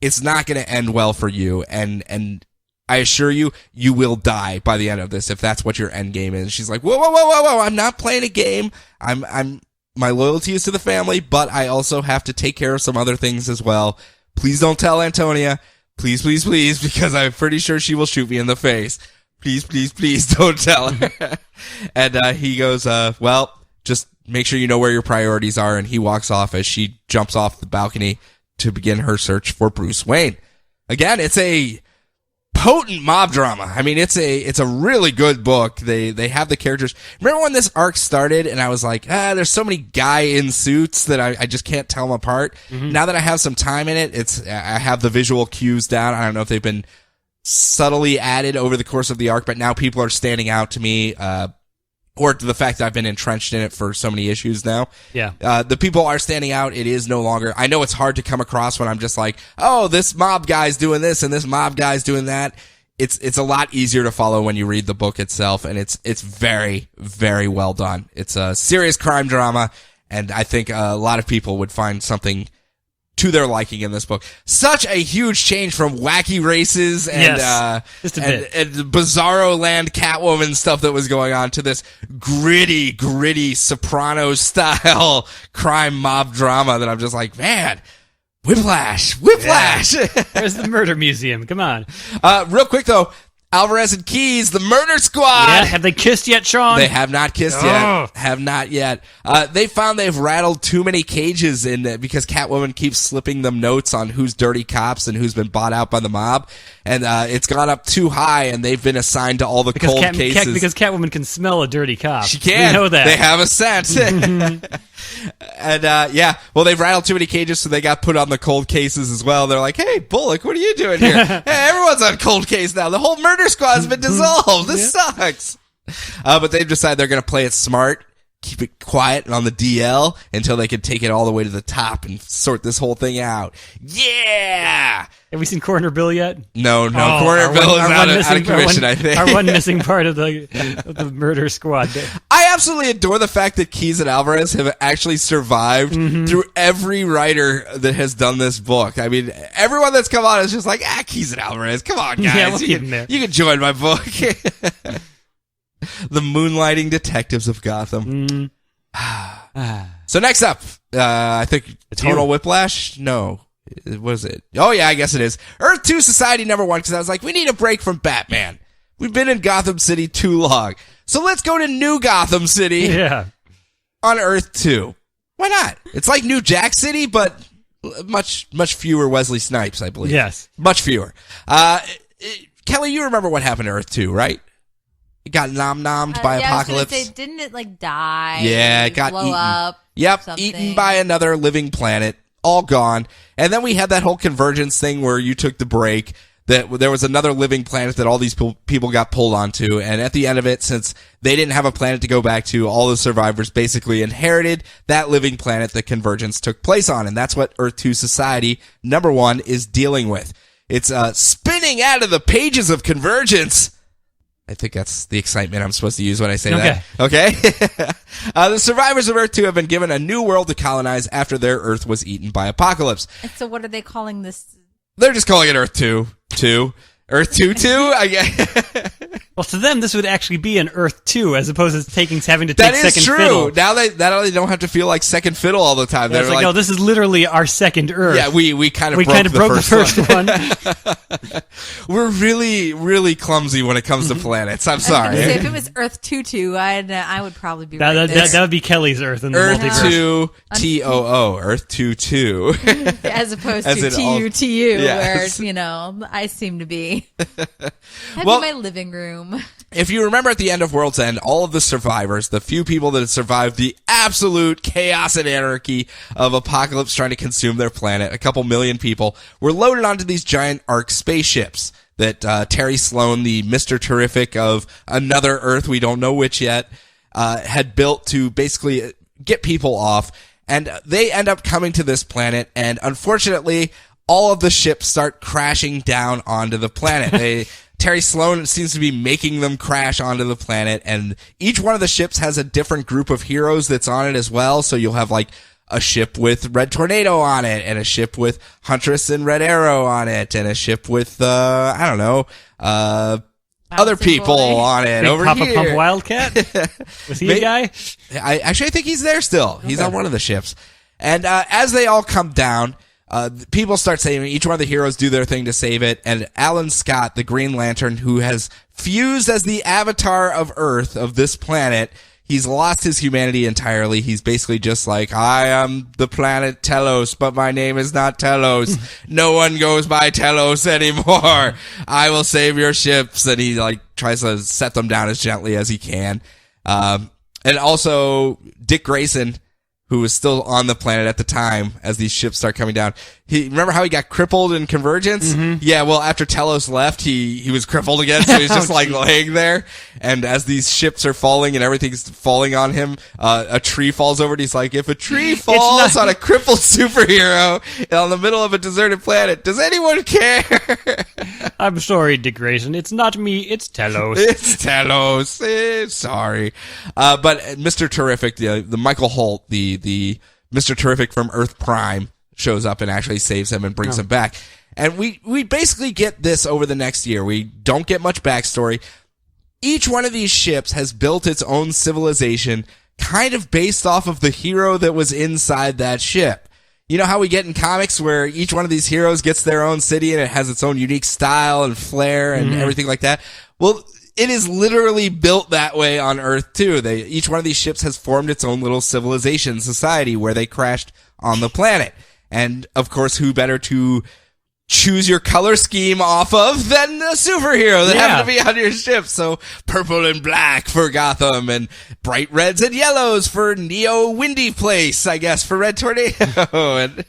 A: it's not going to end well for you. And I assure you, you will die by the end of this if that's what your end game is. She's like, whoa. I'm not playing a game. My loyalty is to the family, but I also have to take care of some other things as well. Please don't tell Antonia. Please, because I'm pretty sure she will shoot me in the face. Please don't tell her. And he goes, well, just make sure you know where your priorities are. And he walks off as she jumps off the balcony to begin her search for Bruce Wayne. Again, it's a potent mob drama. I mean, it's a really good book. They have the characters. Remember when this arc started and I was like, there's so many guy in suits that I just can't tell them apart. Mm-hmm. Now that I have some time in it, I have the visual cues down. I don't know if they've been subtly added over the course of the arc, but now people are standing out to me, or to the fact that I've been entrenched in it for so many issues now.
B: Yeah.
A: The people are standing out. It is no longer, I know it's hard to come across when I'm just like, oh, this mob guy's doing this and this mob guy's doing that. It's a lot easier to follow when you read the book itself, and it's very, very well done. It's a serious crime drama, and I think a lot of people would find something to their liking in this book. Such a huge change from wacky races and
B: just a bit.
A: And Bizarro Land Catwoman stuff that was going on to this gritty Sopranos style crime mob drama that I'm just like, man, whiplash.
B: Yeah. Where's the murder museum? Come on.
A: Real quick though, Alvarez and Keyes, the murder squad.
B: Yeah, have they kissed yet, Sean?
A: They have not kissed yet. Have not yet. They found they've rattled too many cages because Catwoman keeps slipping them notes on who's dirty cops and who's been bought out by the mob. And it's gone up too high, and they've been assigned to all the cold cases.
B: Because Catwoman can smell a dirty cop.
A: She can.
B: We know that.
A: They have a scent. And, well, they've rattled too many cages, so they got put on the cold cases as well. They're like, hey, Bullock, what are you doing here? Hey, everyone's on cold case now. The whole murder squad's been dissolved. This sucks. But they've decided they're going to play it smart, keep it quiet and on the DL until they can take it all the way to the top and sort this whole thing out. Yeah!
B: Have we seen Corner Bill yet?
A: No. Corner Bill is out of commission, I think.
B: Our one missing part of the murder squad.
A: I absolutely adore the fact that Keyes and Alvarez have actually survived through every writer that has done this book. I mean, everyone that's come on is just like, Keyes and Alvarez, come on, guys.
B: Yeah, we'll keep them there.
A: You can join my book. The Moonlighting Detectives of Gotham. So next up, I think Tonal Whiplash? No. What is it? Oh, yeah, I guess it is. Earth 2 Society number 1, because I was like, we need a break from Batman. We've been in Gotham City too long. So let's go to New Gotham City on Earth 2. Why not? It's like New Jack City, but much fewer Wesley Snipes, I believe.
B: Yes.
A: Much fewer. Kelly, you remember what happened to Earth 2, right? It got nom-nommed by Apocalypse.
E: I was gonna say, didn't it, die?
A: Yeah, it got
E: blow
A: eaten.
E: Up
A: yep,
E: something?
A: Eaten by another living planet. All gone. And then we had that whole convergence thing where you took the break, that there was another living planet that all these people got pulled onto. And at the end of it, since they didn't have a planet to go back to, all the survivors basically inherited that living planet that convergence took place on. And that's what Earth 2 Society number 1 is dealing with. It's spinning out of the pages of convergence. I think that's the excitement I'm supposed to use when I say that. Okay? The survivors of Earth 2 have been given a new world to colonize after their Earth was eaten by Apocalypse.
E: And so what are they calling this?
A: They're just calling it Earth 2. Earth 2-2? I guess.
B: Well, to them, this would actually be an Earth 2, as opposed to having to take second fiddle.
A: Now they don't have to feel like second fiddle all the time.
B: They're like, no, this is literally our second Earth.
A: Yeah, we kind of broke the first one. We're really, really clumsy when it comes to planets. I'm sorry.
E: Say, if it was Earth 2-2, I would probably be right there.
B: That would be Kelly's Earth in the
A: Earth
B: multiverse.
A: 2 TOO, Earth 2-2.
E: As opposed to TU, yes. Where, I seem to be. In my living room.
A: If you remember at the end of World's End, all of the survivors, the few people that had survived the absolute chaos and anarchy of Apocalypse trying to consume their planet, a couple million people, were loaded onto these giant Ark spaceships that Terry Sloan, the Mr. Terrific of another Earth, we don't know which yet, had built to basically get people off. And they end up coming to this planet, and unfortunately, all of the ships start crashing down onto the planet. Terry Sloan seems to be making them crash onto the planet, and each one of the ships has a different group of heroes that's on it as well. So you'll have like a ship with Red Tornado on it, and a ship with Huntress and Red Arrow on it, and a ship with other people on it.
B: Big
A: over
B: Papa
A: here.
B: Pump Wildcat? Was he a guy?
A: I think he's there still. He's on one of the ships. And as they all come down, people start saving. Each one of the heroes do their thing to save it. And Alan Scott, the Green Lantern, who has fused as the avatar of Earth, of this planet, he's lost his humanity entirely. He's basically just like, I am the planet Telos, but my name is not Telos. No one goes by Telos anymore. I will save your ships. And he tries to set them down as gently as he can. And also Dick Grayson, who was still on the planet at the time as these ships start coming down. Remember how he got crippled in Convergence? Mm-hmm. Yeah, well, after Telos left, he was crippled again, so he's just laying there. And as these ships are falling and everything's falling on him, a tree falls over and he's like, if a tree falls on a crippled superhero on the middle of a deserted planet, does anyone care?
B: I'm sorry, Dick Grayson. It's not me, it's Telos.
A: It's Telos. Sorry. But Mr. Terrific, the Michael Holt, the Mr. Terrific from Earth Prime, shows up and actually saves him and brings him back. And we basically get this over the next year. We don't get much backstory. Each one of these ships has built its own civilization kind of based off of the hero that was inside that ship. You know how we get in comics where each one of these heroes gets their own city and it has its own unique style and flair and everything like that? Well, it is literally built that way on Earth too. Each one of these ships has formed its own little civilization, society where they crashed on the planet. And of course, who better to choose your color scheme off of than a superhero that happened to be on your ship. So purple and black for Gotham and bright reds and yellows for Neo Windy Place, I guess, for Red Tornado. And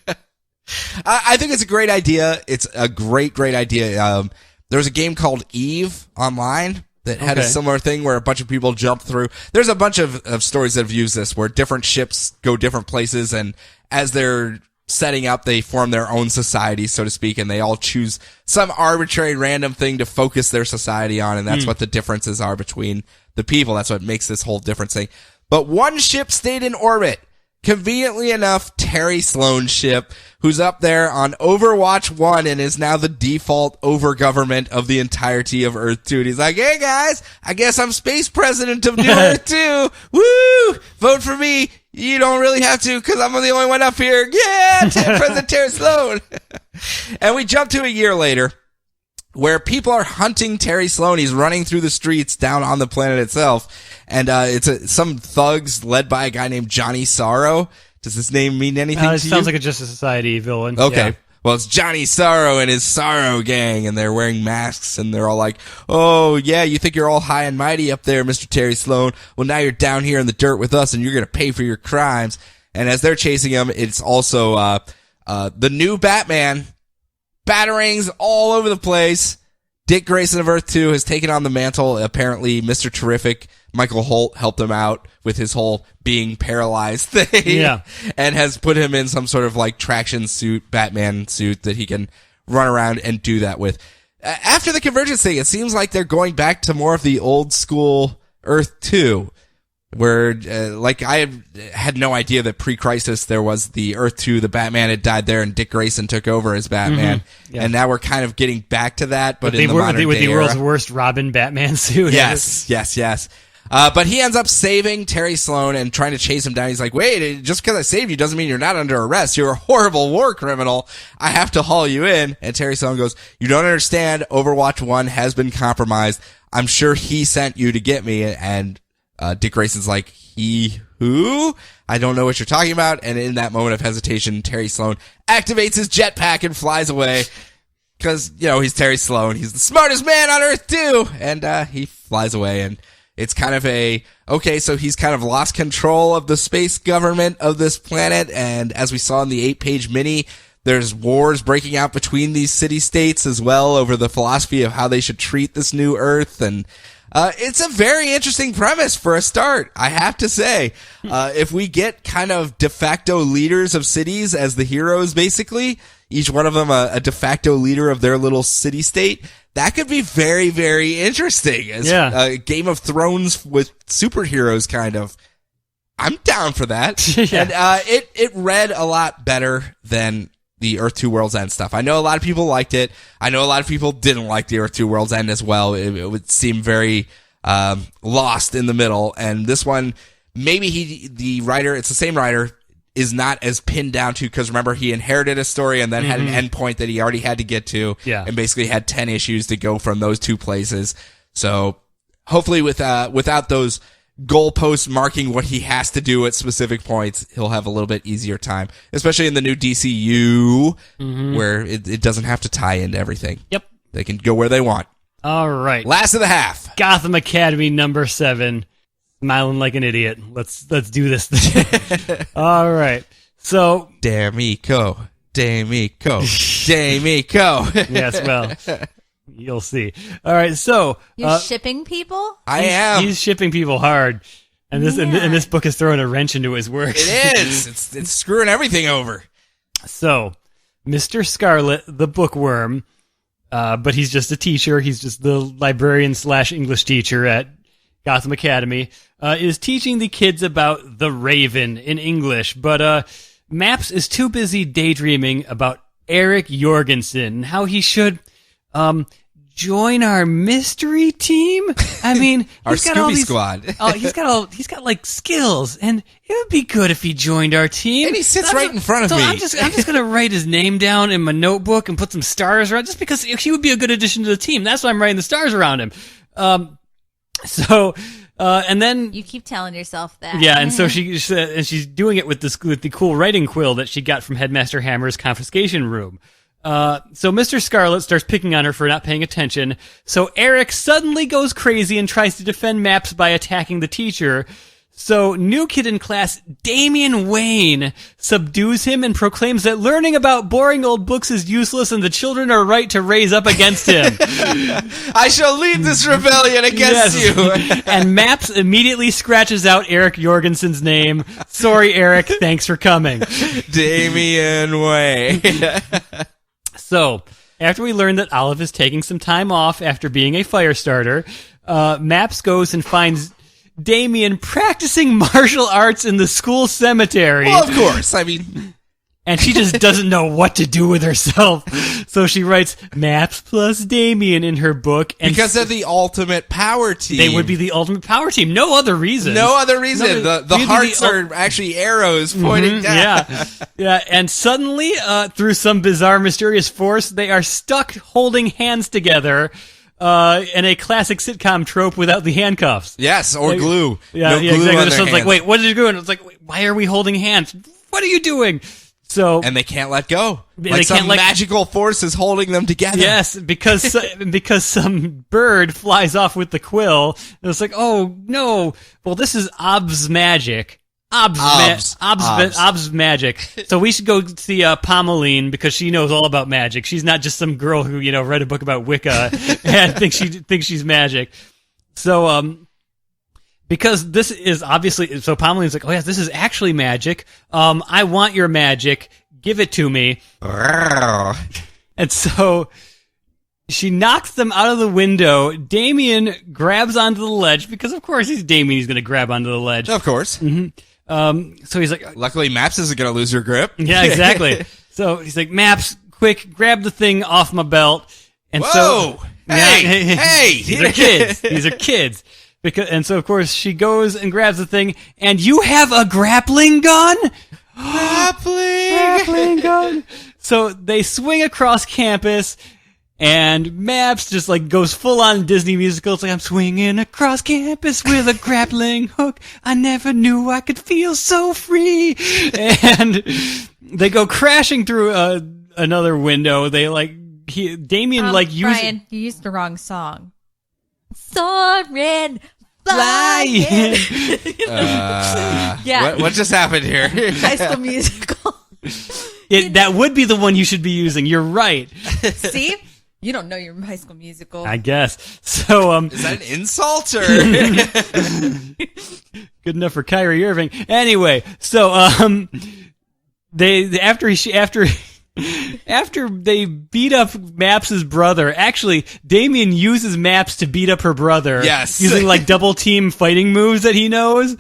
A: I think it's a great idea. It's a great idea. There was a game called Eve online that had a similar thing where a bunch of people jumped through. There's a bunch of stories that have used this where different ships go different places, and as they're setting up, they form their own society, so to speak, and they all choose some arbitrary random thing to focus their society on, and that's what the differences are between the people. That's what makes this whole difference thing. But one ship stayed in orbit. Conveniently enough, Terry Sloan's ship, who's up there on Overwatch 1 and is now the default overgovernment of the entirety of Earth 2. And he's like, hey guys, I guess I'm space president of New Earth 2. Woo! Vote for me. You don't really have to because I'm the only one up here. Yeah! President Terry Sloan. And we jump to a year later, where people are hunting Terry Sloan. He's running through the streets down on the planet itself. And it's some thugs led by a guy named Johnny Sorrow. Does this name mean anything to you?
B: It sounds like a Justice Society villain.
A: Okay.
B: Yeah.
A: Well, it's Johnny Sorrow and his Sorrow gang, and they're wearing masks, and they're all like, oh, yeah, you think you're all high and mighty up there, Mr. Terry Sloan. Well, now you're down here in the dirt with us, and you're going to pay for your crimes. And as they're chasing him, it's also the new Batman. Batarangs all over the place. Dick Grayson of Earth 2 has taken on the mantle. Apparently, Mr. Terrific, Michael Holt, helped him out with his whole being paralyzed thing.
B: Yeah.
A: And has put him in some sort of like traction suit, Batman suit that he can run around and do that with. After the convergence thing, it seems like they're going back to more of the old school Earth 2. Where, like, I had no idea that pre-Crisis there was the Earth 2, the Batman had died there, and Dick Grayson took over as Batman. Mm-hmm. Yeah. And now we're kind of getting back to that, but in the modern day
B: with the world's
A: era.
B: worst Robin Batman suit.
A: Yes. But he ends up saving Terry Sloan and trying to chase him down. He's like, wait, just because I saved you doesn't mean you're not under arrest. You're a horrible war criminal. I have to haul you in. And Terry Sloan goes, you don't understand. Overwatch 1 has been compromised. I'm sure he sent you to get me. And Dick Grayson's like, he who? I don't know what you're talking about. And in that moment of hesitation, Terry Sloan activates his jetpack and flies away. Because, you know, he's Terry Sloan. He's the smartest man on Earth too. And he flies away. And it's kind of so he's kind of lost control of the space government of this planet. And as we saw in the 8-page mini, there's wars breaking out between these city-states as well over the philosophy of how they should treat this new Earth. And it's a very interesting premise for a start, I have to say. If we get kind of de facto leaders of cities as the heroes, basically, each one of them a de facto leader of their little city-state, that could be very, very interesting. As a Game of Thrones with superheroes, kind of. I'm down for that. And it read a lot better than the Earth 2 World's End stuff. I know a lot of people liked it. I know a lot of people didn't like the Earth 2 World's End as well. It would seem very lost in the middle. And this one, maybe the writer, it's the same writer, is not as pinned down to, because remember, he inherited a story and then had an endpoint that he already had to get to, and basically had 10 issues to go from those two places. So hopefully without those goalposts marking what he has to do at specific points, he'll have a little bit easier time, especially in the new DCYou, where it doesn't have to tie into everything. Yep. They can go where they want.
B: All right.
A: Last of the half.
B: Gotham Academy number 7. Smiling like an idiot. Let's do this thing. All right. So.
A: Emiko.
B: Yes, well. You'll see. All right, so
E: you're shipping people.
A: I am.
B: He's shipping people hard, and this book is throwing a wrench into his work.
A: It is. It's screwing everything over.
B: So, Mr. Scarlet, the bookworm, but he's just a teacher. He's just the librarian / English teacher at Gotham Academy. Is teaching the kids about the Raven in English, but Maps is too busy daydreaming about Eric Jorgensen, how he should join our mystery team? I mean,
A: Our
B: he's got all
A: Scooby
B: these,
A: Squad.
B: oh, he's got like skills, and it would be good if he joined our team.
A: And he sits right in front of
B: so
A: me.
B: I'm just gonna write his name down in my notebook and put some stars around, just because he would be a good addition to the team. That's why I'm writing the stars around him. And then
E: You keep telling yourself that.
B: yeah, and so she's doing it with the cool writing quill that she got from Headmaster Hammer's confiscation room. So Mr. Scarlet starts picking on her for not paying attention. So Eric suddenly goes crazy and tries to defend Maps by attacking the teacher. So new kid in class, Damian Wayne, subdues him and proclaims that learning about boring old books is useless and the children are right to raise up against him.
A: I shall lead this rebellion against
B: Yes.
A: you.
B: And Maps immediately scratches out Eric Jorgensen's name. Sorry, Eric. Thanks for coming.
A: Damian Way.
B: So, after we learn that Olive is taking some time off after being a fire starter, Maps goes and finds Damien practicing martial arts in the school cemetery.
A: Well, of course. I mean,
B: And she just doesn't know what to do with herself. So she writes Maps plus Damien in her book. And
A: because they're the ultimate power team.
B: they would be the ultimate power team. No other reason.
A: No other reason. The
B: we'd be
A: hearts
B: the
A: are actually arrows pointing down.
B: Yeah. And suddenly, through some bizarre, mysterious force, they are stuck holding hands together. In a classic sitcom trope without the handcuffs.
A: Yes, or glue.
B: Yeah,
A: No
B: yeah,
A: glue
B: exactly.
A: on their
B: Someone's like,
A: hands.
B: wait, what are you doing? It's like, wait, why are we holding hands? What are you doing? So,
A: And they can't let go.
B: They
A: Like
B: can't
A: some
B: let-
A: magical force is holding them together.
B: yes, because some bird flies off with the quill. And it's like, oh no. Well, this is Ob's magic. Ob's magic. So we should go see Pommeline because she knows all about magic. She's not just some girl who read a book about Wicca and thinks she's magic. So because this is obviously so Pommeline's like, oh yeah, this is actually magic. I want your magic. Give it to me. And so she knocks them out of the window. Damien grabs onto the ledge because of course he's Damien. He's going to grab onto the ledge.
A: Of course.
B: So he's like,
A: Luckily, Maps isn't going to lose your grip.
B: yeah, exactly. So he's like, Maps, quick, grab the thing off my belt. And
A: Whoa!
B: so,
A: Hey!
B: these are kids. These are kids. And so of course she goes and grabs the thing, and you have a grappling gun? Grappling gun. So they swing across campus, and Maps just like goes full on Disney musical. It's like, I'm swinging across campus with a grappling hook. I never knew I could feel so free. And they go crashing through another window. They Damien uses
E: Brian, you used the wrong song. Soaring, flying. Yeah.
A: What just happened here?
E: High School Musical.
B: That would be the one you should be using. You're right.
E: See? You don't know your High School Musical.
B: I guess. So,
A: Is that an insult or?
B: good enough for Kyrie Irving. Anyway, so, after they beat up Maps' brother, actually, Damien uses Maps to beat up her brother.
A: Yes.
B: Using double team fighting moves that he knows.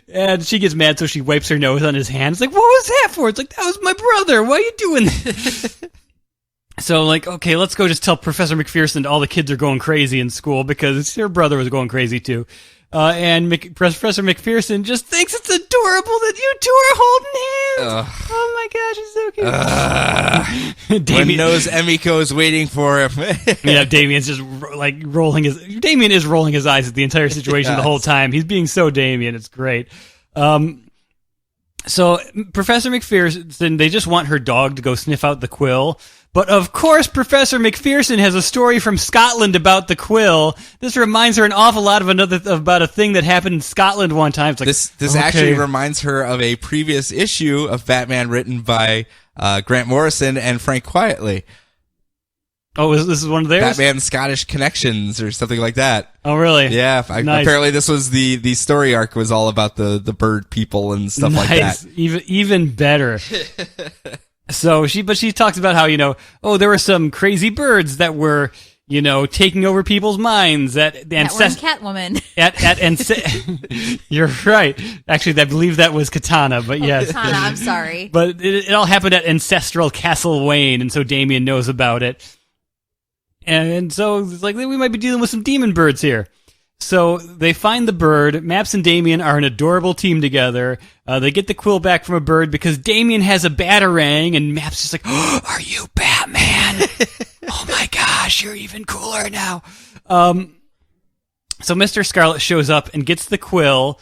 B: And she gets mad, so she wipes her nose on his hand. It's like, what was that for? It's like, that was my brother. Why are you doing this? So, okay, let's go just tell Professor McPherson all the kids are going crazy in school because her brother was going crazy too. And Professor McPherson just thinks it's adorable that you two are holding hands. Oh my gosh, it's so cute.
A: Damien knows Emiko is waiting for him.
B: Yeah, Damien's just Damien is rolling his eyes at the entire situation the whole time. He's being so Damien. It's great. So Professor McPherson, they just want her dog to go sniff out the quill. But of course, Professor McPherson has a story from Scotland about the quill. This reminds her an awful lot of about a thing that happened in Scotland one time. It's like,
A: this actually reminds her of a previous issue of Batman written by Grant Morrison and Frank Quietly.
B: Oh, this is one of theirs?
A: Batman Scottish Connections or something like that.
B: Oh, really?
A: Yeah.
B: Nice.
A: Apparently, this was the story arc was all about the bird people and stuff like that.
B: Even better. So she talks about how, there were some crazy birds that were, taking over people's minds that
E: were in Catwoman.
B: You're right. Actually, I believe that was Katana, but yes.
E: Katana, I'm sorry.
B: But it all happened at ancestral Castle Wayne, and so Damien knows about it. And so it's like, we might be dealing with some demon birds here. So they find the bird. Maps and Damien are an adorable team together. They get the quill back from a bird because Damien has a batarang, and Maps is like, oh, are you Batman? Oh my gosh, you're even cooler now. So Mr. Scarlet shows up and gets the quill,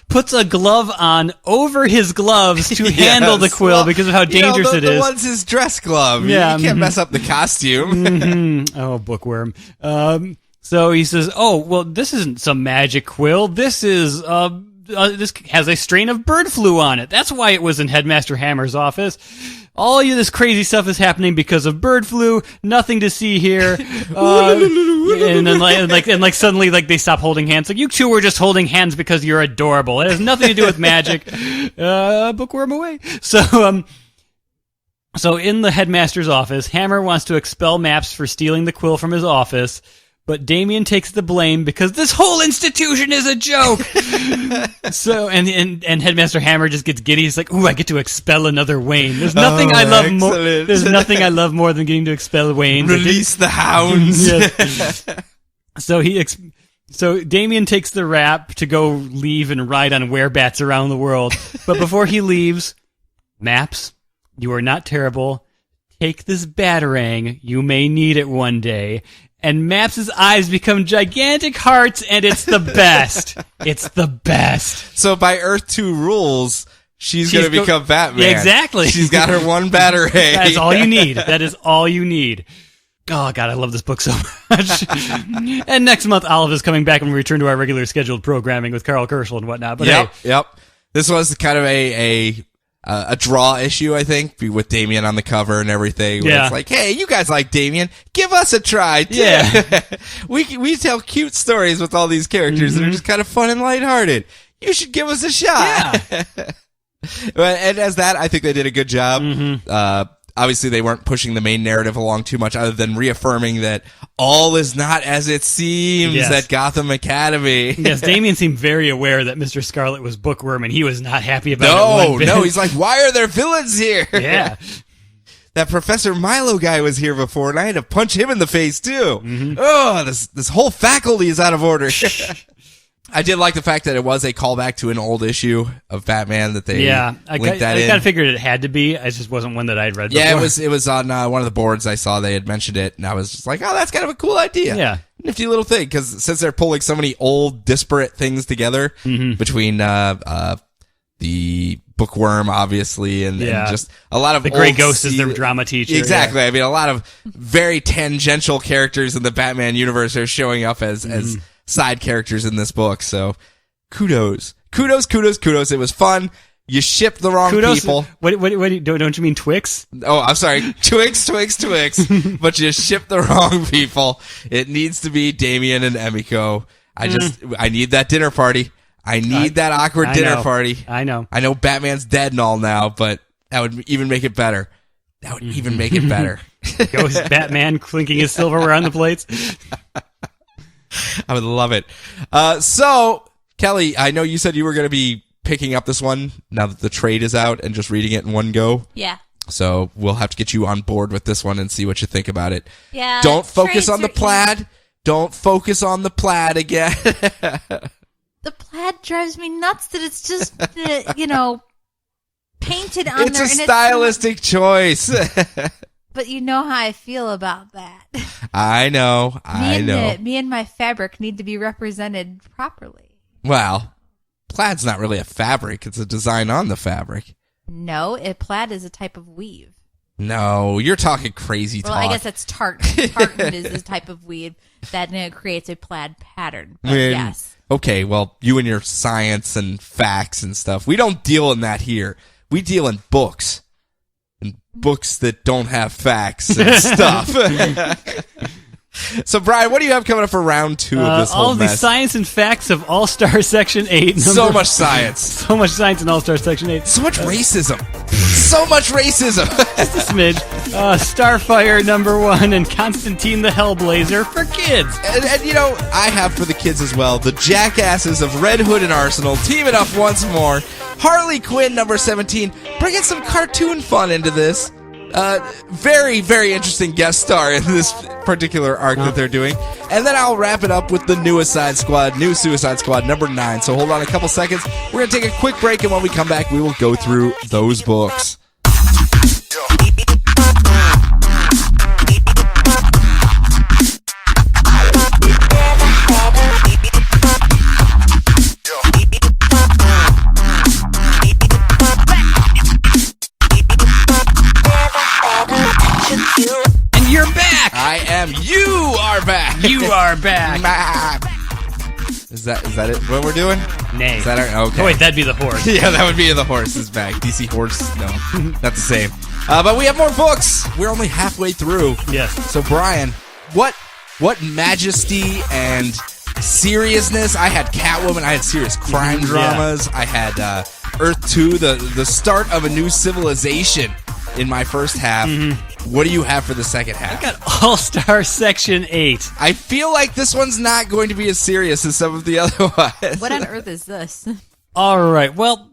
B: puts a glove on over his gloves to handle the quill because of how dangerous it is.
A: The one's his dress glove.
B: Yeah,
A: you can't mess up the costume.
B: Oh, bookworm. So he says, oh, well, this isn't some magic quill. This is, this has a strain of bird flu on it. That's why it was in Headmaster Hammer's office. All of this crazy stuff is happening because of bird flu. Nothing to see here. And then suddenly they stop holding hands. Like, you two were just holding hands because you're adorable. It has nothing to do with magic. Bookworm away. So in the headmaster's office, Hammer wants to expel Maps for stealing the quill from his office. But Damien takes the blame because this whole institution is a joke. So and Headmaster Hammer just gets giddy. He's like, "Ooh, I get to expel another Wayne. There's nothing I love more. There's nothing I love more than getting to expel Wayne.
A: Release the hounds."
B: Yes. So Damien takes the rap to go leave and ride on werebats around the world. But before he leaves, Maps, you are not terrible. Take this batarang. You may need it one day. And Maps' eyes become gigantic hearts, and it's the best. It's the best.
A: So by Earth 2 rules, she's going to become Batman.
B: Yeah, exactly.
A: She's got her one batarang.
B: That's all you need. That is all you need. Oh, God, I love this book so much. And next month, Olive is coming back when we return to our regular scheduled programming with Carl Kerschel and whatnot. But
A: Yep. This was kind of a draw issue, I think, with Damien on the cover and everything. Where it's like, hey, you guys like Damien? Give us a try, too.
B: Yeah.
A: we tell cute stories with all these characters that are just kind of fun and lighthearted. You should give us a shot.
B: Yeah.
A: And as that, I think they did a good job. Obviously, they weren't pushing the main narrative along too much, other than reaffirming that all is not as it seems at Gotham Academy.
B: Yes, Damien seemed very aware that Mr. Scarlet was Bookworm, and he was not happy about it one bit.
A: No, he's like, why are there villains here?
B: Yeah.
A: That Professor Milo guy was here before, and I had to punch him in the face, too. Oh, this whole faculty is out of order. I did like the fact that it was a callback to an old issue of Batman that they linked that in.
B: I kind of figured it had to be. It just wasn't one that I'd read before.
A: Yeah, it was on one of the boards I saw. They had mentioned it, and I was just like, oh, that's kind of a cool idea.
B: Yeah.
A: Nifty little thing, because since they're pulling so many old, disparate things together between the Bookworm, obviously, and just a lot of
B: the Grey Ghost is their drama teacher.
A: Exactly. Yeah. I mean, a lot of very tangential characters in the Batman universe are showing up as side characters in this book, so kudos. It was fun. You shipped the wrong people.
B: What, don't you mean Twix?
A: Oh, I'm sorry. Twix. But you shipped the wrong people. It needs to be Damien and Emiko. I need that dinner party. I need that awkward dinner party.
B: I know
A: Batman's dead and all now, but that would even make it better.
B: Ghost Batman clinking his silverware on the plates.
A: I would love it. So, Kelly, I know you said you were going to be picking up this one now that the trade is out and just reading it in one go.
E: Yeah.
A: So we'll have to get you on board with this one and see what you think about it.
E: Yeah.
A: Don't focus on the plaid. Don't focus on the plaid again.
E: The plaid drives me nuts that it's just, painted on
A: it's
E: there.
A: It's a stylistic choice.
E: But you know how I feel about that.
A: I know.
E: Me and my fabric need to be represented properly.
A: Well, plaid's not really a fabric. It's a design on the fabric.
E: No, plaid is a type of weave.
A: No, you're talking crazy talk.
E: Well, I guess that's tartan. Tartan is a type of weave that creates a plaid pattern. But yes.
A: Okay, well, you and your science and facts and stuff. We don't deal in that here. We deal in books. And books that don't have facts and stuff. So, Brian, what do you have coming up for round 2 of this whole
B: all
A: mess?
B: The science and facts of All-Star Section 8.
A: So much science.
B: So much science in All-Star Section 8.
A: So much racism. So much racism.
B: Just a smidge. Starfire #1 and Constantine the Hellblazer for kids.
A: And I have for the kids as well. The jackasses of Red Hood and Arsenal teaming up once more. Harley Quinn #17, bringing some cartoon fun into this. Very, very interesting guest star in this particular arc that they're doing. And then I'll wrap it up with the new Suicide Squad number 9. So hold on a couple seconds. We're going to take a quick break, and when we come back, we will go through those books.
B: You're back!
A: I am. You are back.
B: You are back.
A: Is that it? What we're doing?
B: Nay.
A: Is that our, okay.
B: Oh, wait, that'd be the horse.
A: Yeah, that would be the horse is back. DC horse, no, not the same. But we have more books. We're only halfway through.
B: Yes.
A: So Brian, what majesty and seriousness? I had Catwoman. I had serious crime dramas. I had Earth 2, the start of a new civilization in my first half. What do you have for the second half?
B: I got All-Star Section 8.
A: I feel like this one's not going to be as serious as some of the other ones.
E: What on earth is this?
B: All right. Well,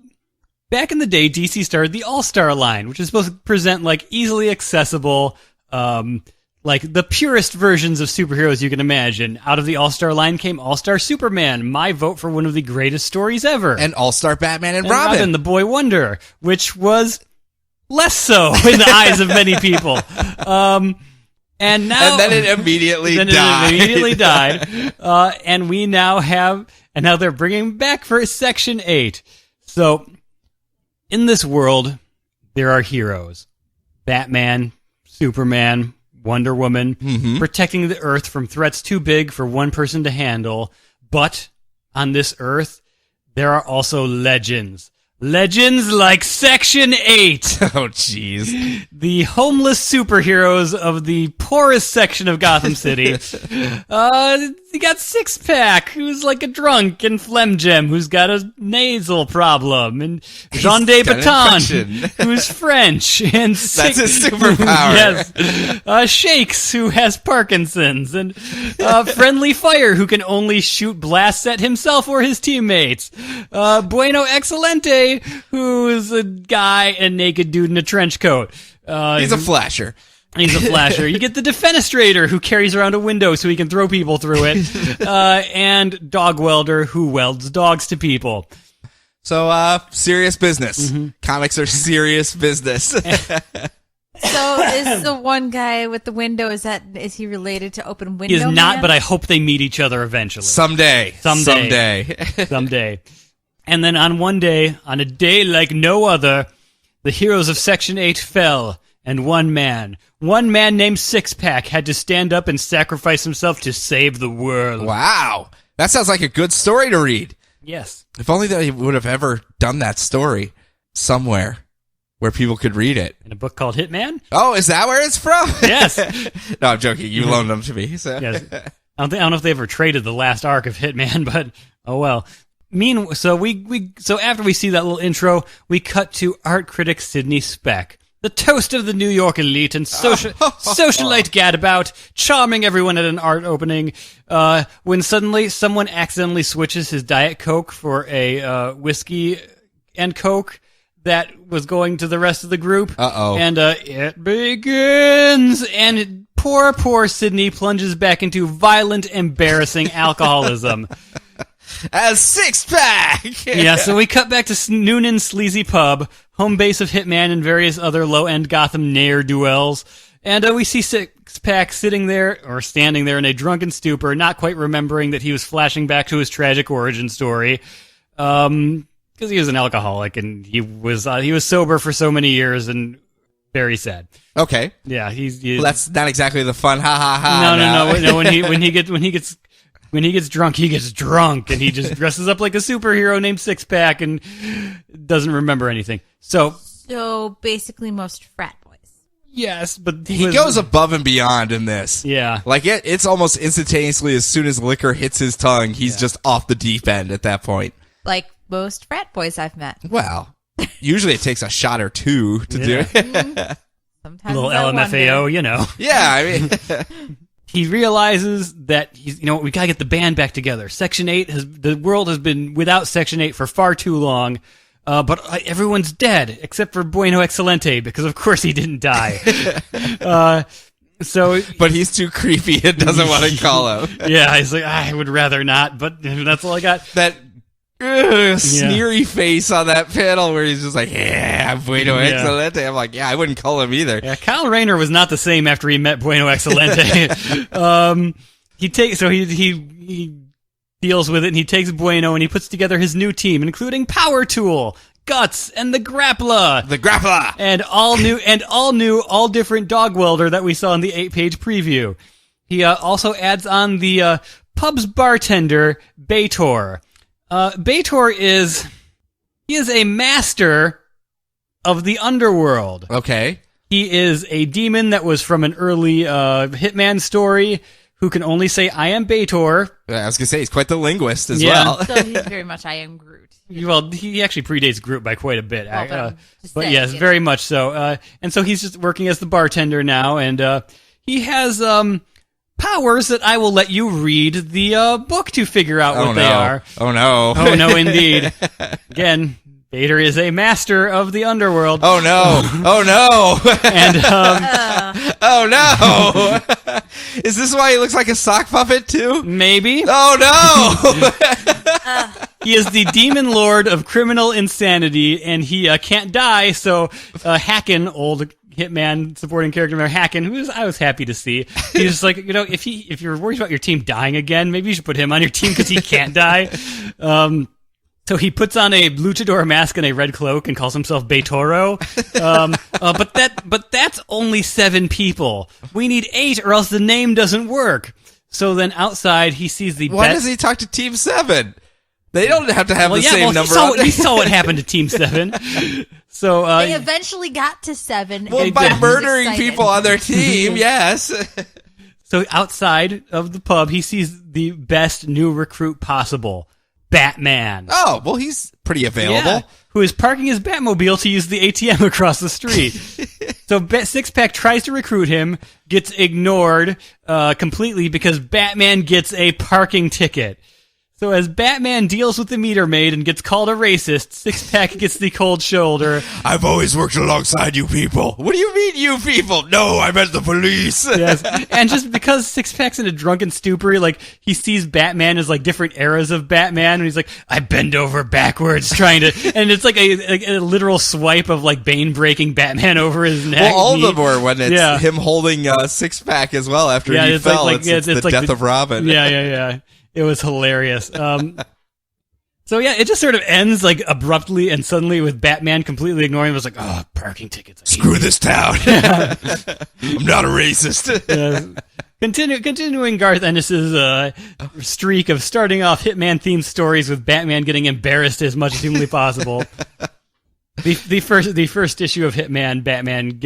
B: back in the day, DC started the All-Star line, which is supposed to present like easily accessible, like the purest versions of superheroes you can imagine. Out of the All-Star line came All-Star Superman, my vote for one of the greatest stories ever.
A: And All-Star Batman and Robin,
B: the Boy Wonder, which was less so in the eyes of many people. And then it immediately died. And we now have, and now they're bringing back for Section 8. So, in this world, there are heroes. Batman, Superman, Wonder Woman, protecting the Earth from threats too big for one person to handle. But, on this Earth, there are also legends. Legends like Section 8.
A: Oh, jeez.
B: The homeless superheroes of the poorest section of Gotham City. You got Six-Pack, who's like a drunk, and Flemgem, who's got a nasal problem, and Jean de Baton, who's French, and
A: that's his superpower.
B: Yes. Shakes, who has Parkinson's, and Friendly Fire, who can only shoot blasts at himself or his teammates. Bueno Excelente, who's a guy, a naked dude in a trench coat.
A: He's a flasher.
B: He's a flasher. You get the Defenestrator, who carries around a window so he can throw people through it. And Dog Welder, who welds dogs to people.
A: So, serious business. Comics are serious business.
E: So is the one guy with the window, is he related to Open Window
B: He is not,
E: Man?
B: but I hope they meet each other eventually.
A: Someday.
B: Someday. And then on a day like no other, the heroes of Section 8 fell, and one man named Six-Pack had to stand up and sacrifice himself to save the world.
A: Wow. That sounds like a good story to read.
B: Yes.
A: If only they would have ever done that story somewhere where people could read it.
B: In a book called Hitman?
A: Oh, is that where it's from?
B: Yes.
A: No, I'm joking. You loaned them to me. So.
B: Yes. I don't know if they ever traded the last arc of Hitman, but oh well. So after we see that little intro, we cut to art critic Sidney Speck, the toast of the New York elite and socialite gadabout, charming everyone at an art opening, when suddenly someone accidentally switches his Diet Coke for a whiskey and Coke that was going to the rest of the group.
A: Uh-oh.
B: And it begins, and poor Sidney plunges back into violent, embarrassing alcoholism.
A: As Six-Pack!
B: Yeah, so we cut back to Noonan's sleazy pub, home base of Hitman and various other low-end Gotham ne'er-do-wells, and we see Six-Pack sitting there, or standing there in a drunken stupor, not quite remembering that he was flashing back to his tragic origin story, because he was an alcoholic, and he was sober for so many years, and very sad.
A: Okay.
B: Yeah,
A: well, that's not exactly the fun ha-ha-ha.
B: No, when he gets drunk, he gets drunk, and he just dresses up like a superhero named Six-Pack and doesn't remember anything. So
E: basically most frat boys.
B: Yes, but
A: he goes above and beyond in this.
B: Yeah.
A: Like, it's almost instantaneously as soon as liquor hits his tongue, he's just off the deep end at that point.
E: Like most frat boys I've met.
A: Well, usually it takes a shot or two to do it.
E: Sometimes
B: a little LMFAO, you know.
A: Yeah, I mean...
B: He realizes that we gotta get the band back together. Section 8 the world has been without Section 8 for far too long. but everyone's dead except for Bueno Excelente because of course he didn't die.
A: But he's too creepy and doesn't want to call him.
B: Yeah, he's like, I would rather not, but that's all I got.
A: That sneery face on that panel where he's just like, yeah, Bueno Excelente. I'm like, yeah, I wouldn't call him either.
B: Yeah, Kyle Rayner was not the same after he met Bueno Excelente. He deals with it and he takes Bueno and he puts together his new team, including Power Tool, Guts, and the Grappler. And all different dog welder that we saw in the 8-page preview. He also adds on the pub's bartender, Baitor. Baitor is a master of the underworld.
A: Okay.
B: He is a demon that was from an early Hitman story who can only say, I am Baitor.
A: I was going to say, he's quite the linguist as well.
E: So he's very much I am Groot.
B: Well, he actually predates Groot by quite a bit.
E: But
B: yes, very much so. And so he's just working as the bartender now, and he has powers that I will let you read the book to figure out what they are.
A: Oh, no.
B: Oh, no, indeed. Again, Vader is a master of the underworld.
A: Oh, no. Oh, no.
B: And,
A: oh, no. Is this why he looks like a sock puppet, too?
B: Maybe.
A: Oh, no.
B: He is the demon lord of criminal insanity, and he can't die, so Hacken, old Hitman supporting character member Hacken, who I was happy to see, he's just like, if you're worried about your team dying again, maybe you should put him on your team because he can't die. So he puts on a luchador mask and a red cloak and calls himself Baitoro. But that's only 7 people. We need 8 or else the name doesn't work. So then outside he sees the
A: Why does he talk to Team 7? They don't have to have the same number.
B: He saw what happened to Team 7. So
E: they eventually got to 7.
A: Well, by murdering people on their team, yes.
B: So outside of the pub, he sees the best new recruit possible, Batman.
A: Oh, well, he's pretty available.
B: Yeah, who is parking his Batmobile to use the ATM across the street. So Six-Pack tries to recruit him, gets ignored completely because Batman gets a parking ticket. So as Batman deals with the meter maid and gets called a racist, Six-Pack gets the cold shoulder.
A: I've always worked alongside you people. What do you mean, you people? No, I meant the police.
B: Yes. And just because Six-Pack's in a drunken stupor, like, he sees Batman as, like, different eras of Batman, and he's like, I bend over backwards trying to... And it's like a literal swipe of, like, Bane-breaking Batman over his neck.
A: Well, all of them were when it's him holding Six-Pack as well after he fell. It's the death of Robin.
B: Yeah. It was hilarious. So yeah, it just sort of ends like abruptly and suddenly with Batman completely ignoring him. It was like, oh, parking tickets.
A: Screw this town. I'm not a racist.
B: Continuing Garth Ennis's streak of starting off Hitman-themed stories with Batman getting embarrassed as much as humanly possible. The first issue of Hitman, Batman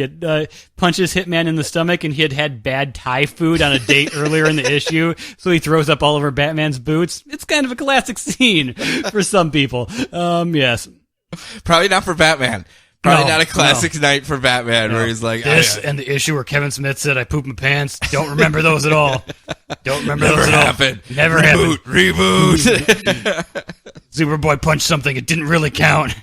B: punches Hitman in the stomach, and he had bad Thai food on a date earlier in the issue, so he throws up all over Batman's boots. It's kind of a classic scene for some people. Yes.
A: Probably not for Batman. Probably not a classic night for Batman where he's like...
B: This and the issue where Kevin Smith said, I pooped my pants. Don't remember those at all. Don't remember those at all. Never happened.
A: Reboot.
B: Superboy punched something. It didn't really count.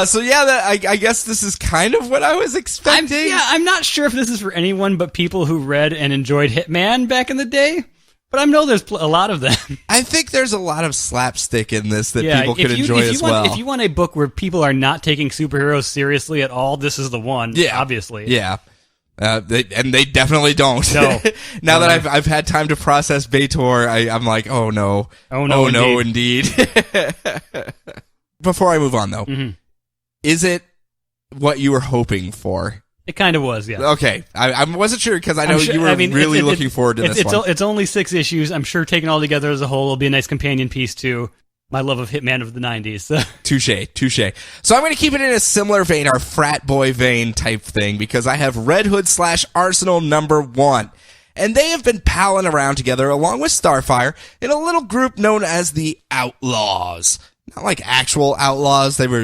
A: So yeah, I guess this is kind of what I was expecting.
B: I'm not sure if this is for anyone but people who read and enjoyed Hitman back in the day. But I know there's a lot of them.
A: I think there's a lot of slapstick in this that people could enjoy as well.
B: If you want a book where people are not taking superheroes seriously at all, this is the one. Yeah, obviously.
A: Yeah. They definitely don't.
B: No.
A: Now that I've had time to process Baitor, I'm like, oh no, indeed. Before I move on, though, is it what you were hoping for?
B: It kind of was, yeah.
A: Okay, I wasn't sure because I know you were really looking forward to this one.
B: It's only 6 issues. I'm sure taken all together as a whole, it'll be a nice companion piece to my love of Hitman of the 90s. So.
A: Touche. So I'm going to keep it in a similar vein, our frat boy vein type thing, because I have Red Hood / Arsenal #1. And they have been palling around together along with Starfire in a little group known as the Outlaws. Not like actual outlaws. They were,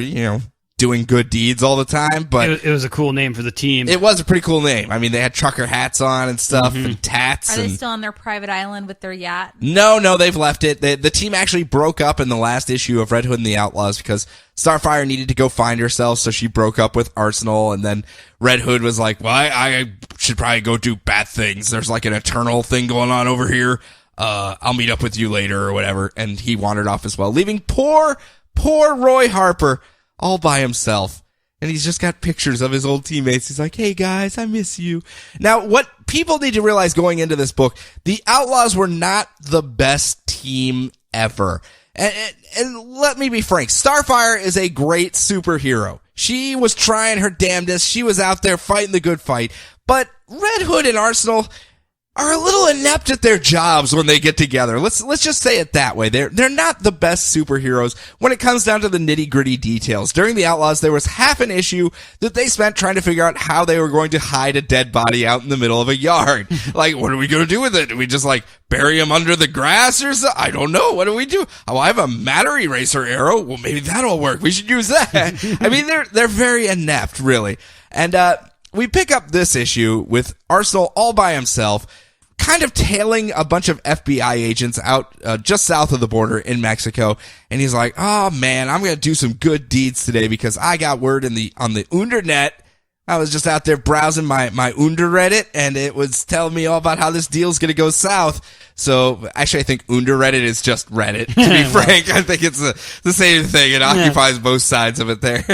A: doing good deeds all the time, but
B: it was a cool name for the team.
A: it was a pretty cool name. I mean, they had trucker hats on and stuff and tats.
E: Are they
A: and
E: still on their private island with their yacht?
A: No, they've left it. The team actually broke up in the last issue of Red Hood and the Outlaws because Starfire needed to go find herself, so she broke up with Arsenal, and then Red Hood was like, well, I should probably go do bad things. There's like an eternal thing going on over here. I'll meet up with you later or whatever. And he wandered off as well, leaving poor Roy Harper all by himself. And he's just got pictures of his old teammates. He's like, hey guys, I miss you. Now, what people need to realize going into this book, the Outlaws were not the best team ever. And let me be frank, Starfire is a great superhero. She was trying her damnedest. She was out there fighting the good fight. But Red Hood and Arsenal are a little inept at their jobs when they get together. Let's just say it that way. They're not the best superheroes when it comes down to the nitty-gritty details. During the Outlaws, there was half an issue that they spent trying to figure out how they were going to hide a dead body out in the middle of a yard. Like, what are we going to do with it? Do we just like bury him under the grass or something? I don't know. What do we do? Oh, I have a matter eraser arrow. Well, maybe that'll work. We should use that. I mean, they're very inept, really. And we pick up this issue with Arsenal all by himself, kind of tailing a bunch of FBI agents out just south of the border in Mexico. And he's like, oh man, I'm going to do some good deeds today because I got word on the Undernet. I was just out there browsing my Underreddit, and it was telling me all about how this deal's going to go south. So, actually, I think Underreddit is just Reddit, to be frank. I think it's the same thing. It occupies both sides of it there.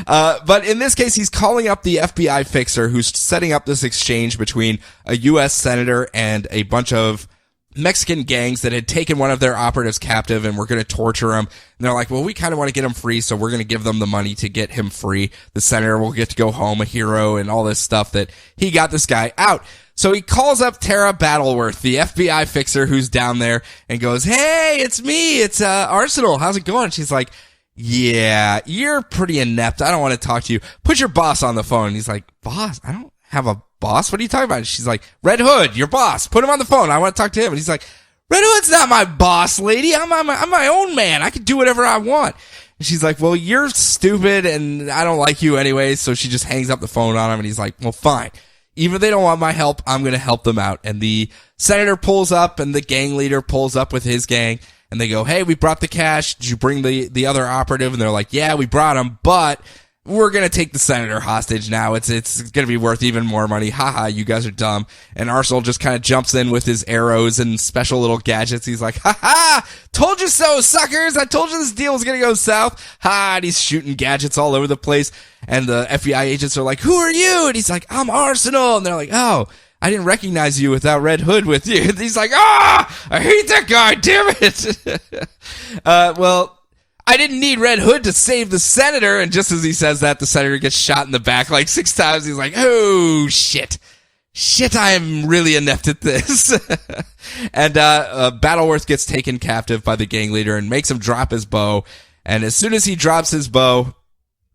A: But in this case, he's calling up the FBI fixer who's setting up this exchange between a U.S. senator and a bunch of Mexican gangs that had taken one of their operatives captive and were going to torture him. And they're like, well, we kind of want to get him free, so we're going to give them the money to get him free. The senator will get to go home a hero and all this stuff that he got this guy out. So he calls up Tara Battleworth, the FBI fixer who's down there, and goes, hey, it's me. It's Arsenal. How's it going? She's like, yeah, you're pretty inept. I don't want to talk to you. Put your boss on the phone. And he's like, boss? I don't have a boss? What are you talking about? She's like, Red Hood, your boss. Put him on the phone. I want to talk to him. And he's like, Red Hood's not my boss, lady. I'm my own man. I can do whatever I want. And she's like, well, you're stupid and I don't like you anyway. So she just hangs up the phone on him and he's like, well, fine. Even if they don't want my help, I'm going to help them out. And the senator pulls up and the gang leader pulls up with his gang and they go, hey, we brought the cash. Did you bring the other operative? And they're like, yeah, we brought him, but we're going to take the senator hostage now. It's going to be worth even more money. Haha, you guys are dumb. And Arsenal just kind of jumps in with his arrows and special little gadgets. He's like, haha, told you so, suckers. I told you this deal was going to go south. Ha, and he's shooting gadgets all over the place. And the FBI agents are like, who are you? And he's like, I'm Arsenal. And they're like, oh, I didn't recognize you without Red Hood with you. And he's like, I hate that guy, damn it. Well, I didn't need Red Hood to save the senator. And just as he says that, the senator gets shot in the back like 6 times. He's like, oh, shit, I am really inept at this. And Battleworth gets taken captive by the gang leader and makes him drop his bow. And as soon as he drops his bow,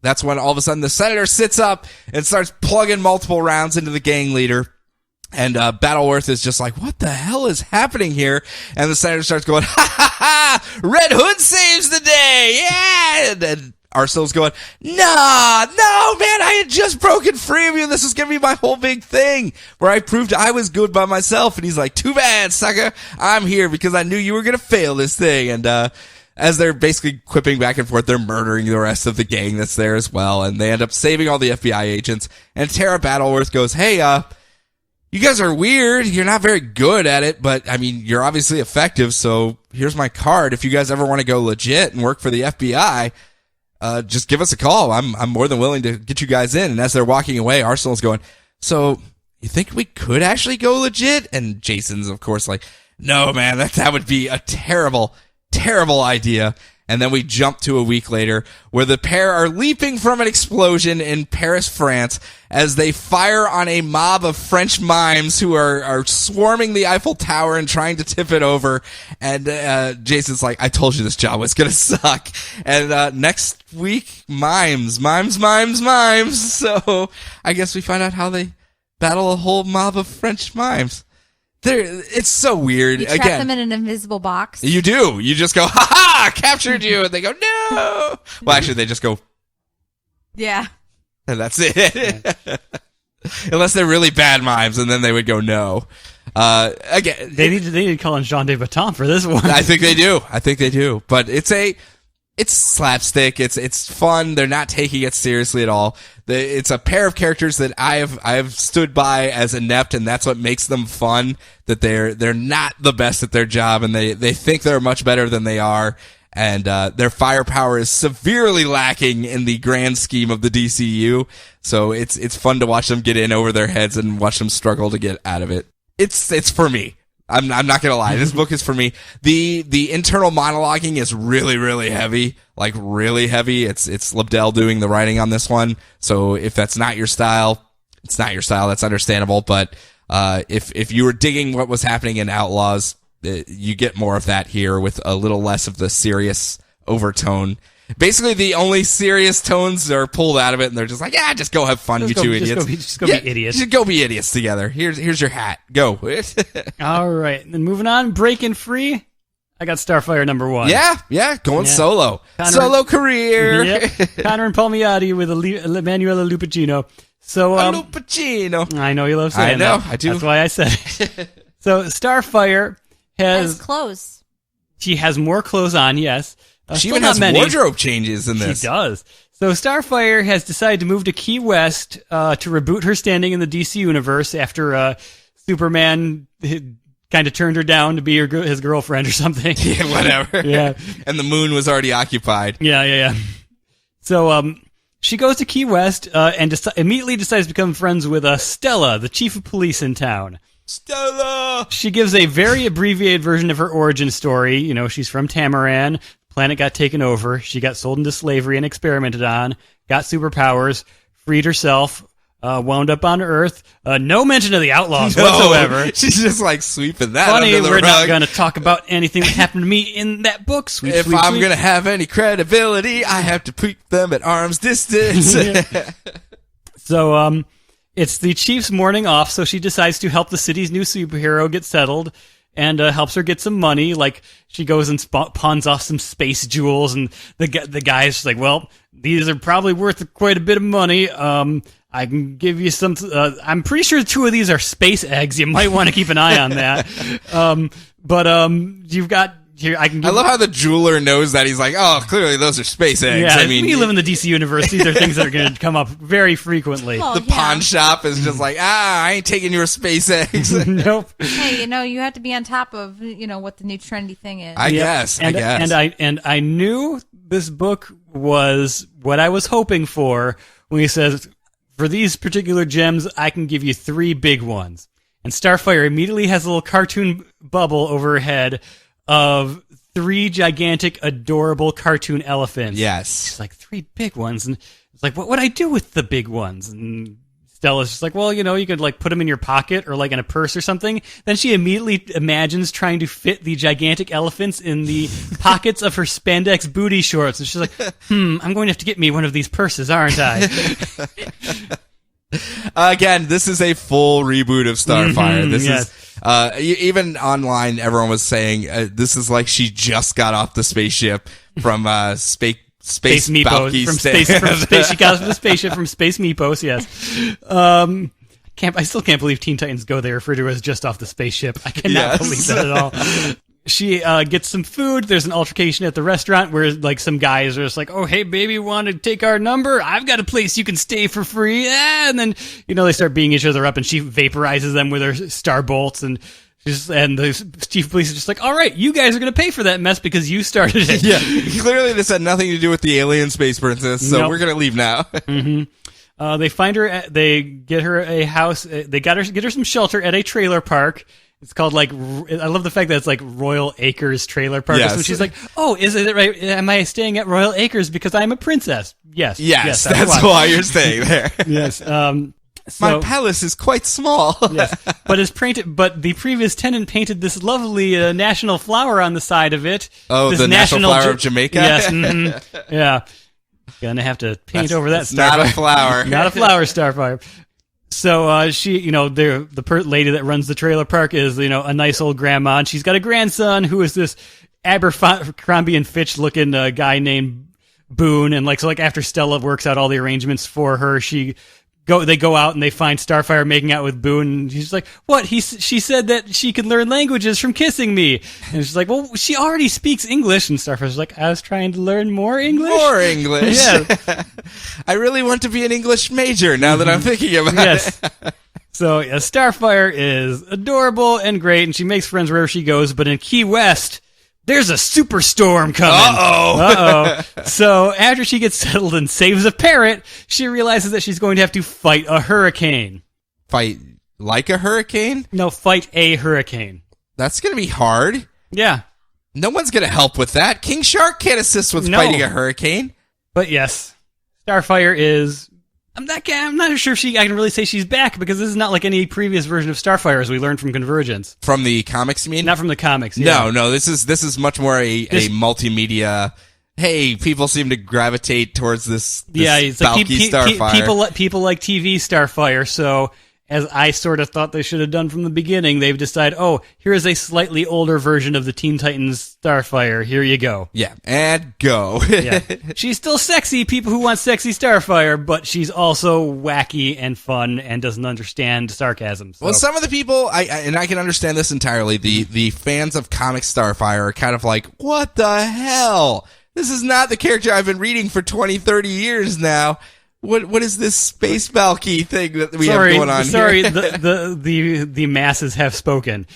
A: that's when all of a sudden the senator sits up and starts plugging multiple rounds into the gang leader. And Battleworth is just like, what the hell is happening here? And the senator starts going, ha ha ha, Red Hood saves the day, yeah! And Arsenal's going, no, man, I had just broken free of you. This is gonna be my whole big thing, where I proved I was good by myself. And he's like, too bad, sucker, I'm here because I knew you were gonna fail this thing. And as they're basically quipping back and forth, they're murdering the rest of the gang that's there as well. And they end up saving all the FBI agents. And Tara Battleworth goes, hey, you guys are weird. You're not very good at it, but I mean, you're obviously effective. So here's my card. If you guys ever want to go legit and work for the FBI, just give us a call. I'm more than willing to get you guys in. And as they're walking away, Arsenal's going, so you think we could actually go legit? And Jason's of course like, no, man, that would be a terrible idea. And then we jump to a week later where the pair are leaping from an explosion in Paris, France, as they fire on a mob of French mimes who are swarming the Eiffel Tower and trying to tip it over. And Jason's like, I told you this job was going to suck. And next week, mimes. So I guess we find out how they battle a whole mob of French mimes. It's so weird.
E: You trap them in an invisible box.
A: You do. You just go, ha ha, captured you. And they go, no. Well, actually, they just go
E: Yeah.
A: And that's it. Unless they're really bad mimes, and then they would go no. Again,
B: They need to call in Jean de Botton for this one.
A: I think they do. But it's slapstick. It's fun. They're not taking it seriously at all. It's a pair of characters that I've stood by as inept, and that's what makes them fun. That they're not the best at their job, and they think they're much better than they are. And their firepower is severely lacking in the grand scheme of the DCU. So it's fun to watch them get in over their heads and watch them struggle to get out of it. It's for me. I'm not gonna lie. This book is for me. The internal monologuing is really, really heavy. Like really heavy. It's Lebdell doing the writing on this one. So if that's not your style, it's not your style. That's understandable. But if you were digging what was happening in Outlaws, you get more of that here with a little less of the serious overtone. Basically, the only serious tones are pulled out of it, and they're just like, "Yeah, just go have fun, two idiots.
B: Just go be idiots.
A: Just go be idiots together. Here's your hat. Go."
B: All right, then moving on, Breaking Free. I got Starfire number 1.
A: Yeah, going solo.
B: Connor,
A: solo career.
B: Yep. Connor and Palmiotti with Emanuela Lupacino. So,
A: Lupacino.
B: I know you love saying that.
A: I do.
B: That's why I said it. So, Starfire
E: Has clothes.
B: She has more clothes on, yes.
A: She even has wardrobe changes in this.
B: She does. So Starfire has decided to move to Key West to reboot her standing in the DC universe after Superman kind of turned her down to be his girlfriend or something.
A: Yeah, whatever.
B: Yeah.
A: And the moon was already occupied.
B: Yeah. So she goes to Key West and immediately decides to become friends with Stella, the chief of police in town.
A: Stella!
B: She gives a very abbreviated version of her origin story. You know, she's from Tamaran. Planet got taken over. She got sold into slavery and experimented on. Got superpowers. Freed herself. Wound up on Earth. No mention of the Outlaws whatsoever.
A: She's just like sweeping that
B: Funny,
A: under the
B: we're
A: rug.
B: not going to talk about anything that happened to me in that book. Sweep,
A: if
B: sweep,
A: I'm
B: sweep.
A: going to have any credibility, I have to keep them at arm's distance.
B: So, it's the chief's morning off, so she decides to help the city's new superhero get settled and helps her get some money. Like, she goes and pawns off some space jewels, and the guy's just like, well, these are probably worth quite a bit of money. I can give you some... I'm pretty sure 2 of these are space eggs. You might want to keep an eye on that. But you've got... Here, I
A: love how the jeweler knows that. He's like, oh, clearly those are space eggs.
B: Yeah,
A: I mean,
B: we live in the DC universe. These are things that are going to come up very frequently.
E: Well,
A: the pawn shop is just like, I ain't taking your space eggs.
B: Nope.
E: Hey, you have to be on top of, what the new trendy thing is.
A: I guess.
B: And I knew this book was what I was hoping for when he says, for these particular gems, I can give you 3 big ones. And Starfire immediately has a little cartoon bubble over her head of 3 gigantic, adorable cartoon elephants.
A: Yes.
B: She's like, 3 big ones. And it's like, what would I do with the big ones? And Stella's just like, well, you could like put them in your pocket or like in a purse or something. Then she immediately imagines trying to fit the gigantic elephants in the pockets of her spandex booty shorts. And she's like, I'm going to have to get me one of these purses, aren't I?
A: Again, this is a full reboot of Starfire. This is even online. Everyone was saying this is like she just got off the spaceship from Space
B: Meepos. She got off the spaceship from Space Meepos. Yes. I still can't believe Teen Titans Go they refer to as just off the spaceship. I cannot believe that at all. She gets some food. There's an altercation at the restaurant where like some guys are just like, "Oh, hey, baby, want to take our number? I've got a place you can stay for free." And then they start beating each other up, and she vaporizes them with her star bolts, and the chief of police is just like, "All right, you guys are going to pay for that mess because you started it."
A: Yeah, clearly this had nothing to do with the alien space princess, so we're going to leave now.
B: They find her. They get her a house. They get her some shelter at a trailer park. It's called I love the fact that it's like Royal Acres Trailer Park.
A: Yes.
B: So she's like, oh, is it right? Am I staying at Royal Acres because I'm a princess? Yes.
A: Yes, that's why you're staying there.
B: Yes.
A: My palace is quite small.
B: Yes. But the previous tenant painted this lovely national flower on the side of it.
A: Oh,
B: this
A: the national flower of Jamaica?
B: Yes. Yeah. Gonna have to paint over that.
A: That's not a flower.
B: Not a flower, Starfire. So she, the lady that runs the trailer park is, a nice old grandma, and she's got a grandson who is this Abercrombie and Fitch looking guy named Boone, and so after Stella works out all the arrangements for her, they go out and they find Starfire making out with Boone, and she's like, "What? She said that she could learn languages from kissing me." And she's like, "Well, she already speaks English." And Starfire's like, "I was trying to learn more English."
A: More English.
B: Yeah.
A: I really want to be an English major now that I'm thinking about it.
B: So Starfire is adorable and great, and she makes friends wherever she goes. But in Key West, there's a superstorm coming. Uh-oh. So after she gets settled and saves a parrot, she realizes that she's going to have to fight a hurricane.
A: Fight like a hurricane?
B: No, fight a hurricane.
A: That's going to be hard.
B: Yeah.
A: No one's going to help with that. King Shark can't assist with fighting a hurricane.
B: But yes, Starfire is... I'm not sure if I can really say she's back, because this is not like any previous version of Starfire, as we learned from Convergence.
A: From the comics, you mean?
B: Not from the comics. Yeah.
A: No. This is much more a multimedia. Hey, people seem to gravitate towards this
B: it's
A: bulky Starfire.
B: People like TV Starfire. So, as I sort of thought they should have done from the beginning, they've decided, here is a slightly older version of the Teen Titans Starfire. Here you go.
A: Yeah, and go.
B: Yeah. She's still sexy, people who want sexy Starfire, but she's also wacky and fun and doesn't understand sarcasm. So.
A: Well, some of the people, I can understand this entirely, the fans of comic Starfire are kind of like, what the hell? This is not the character I've been reading for 20, 30 years now. What is this space Valky thing that we have going on
B: here?
A: Sorry,
B: the masses have spoken.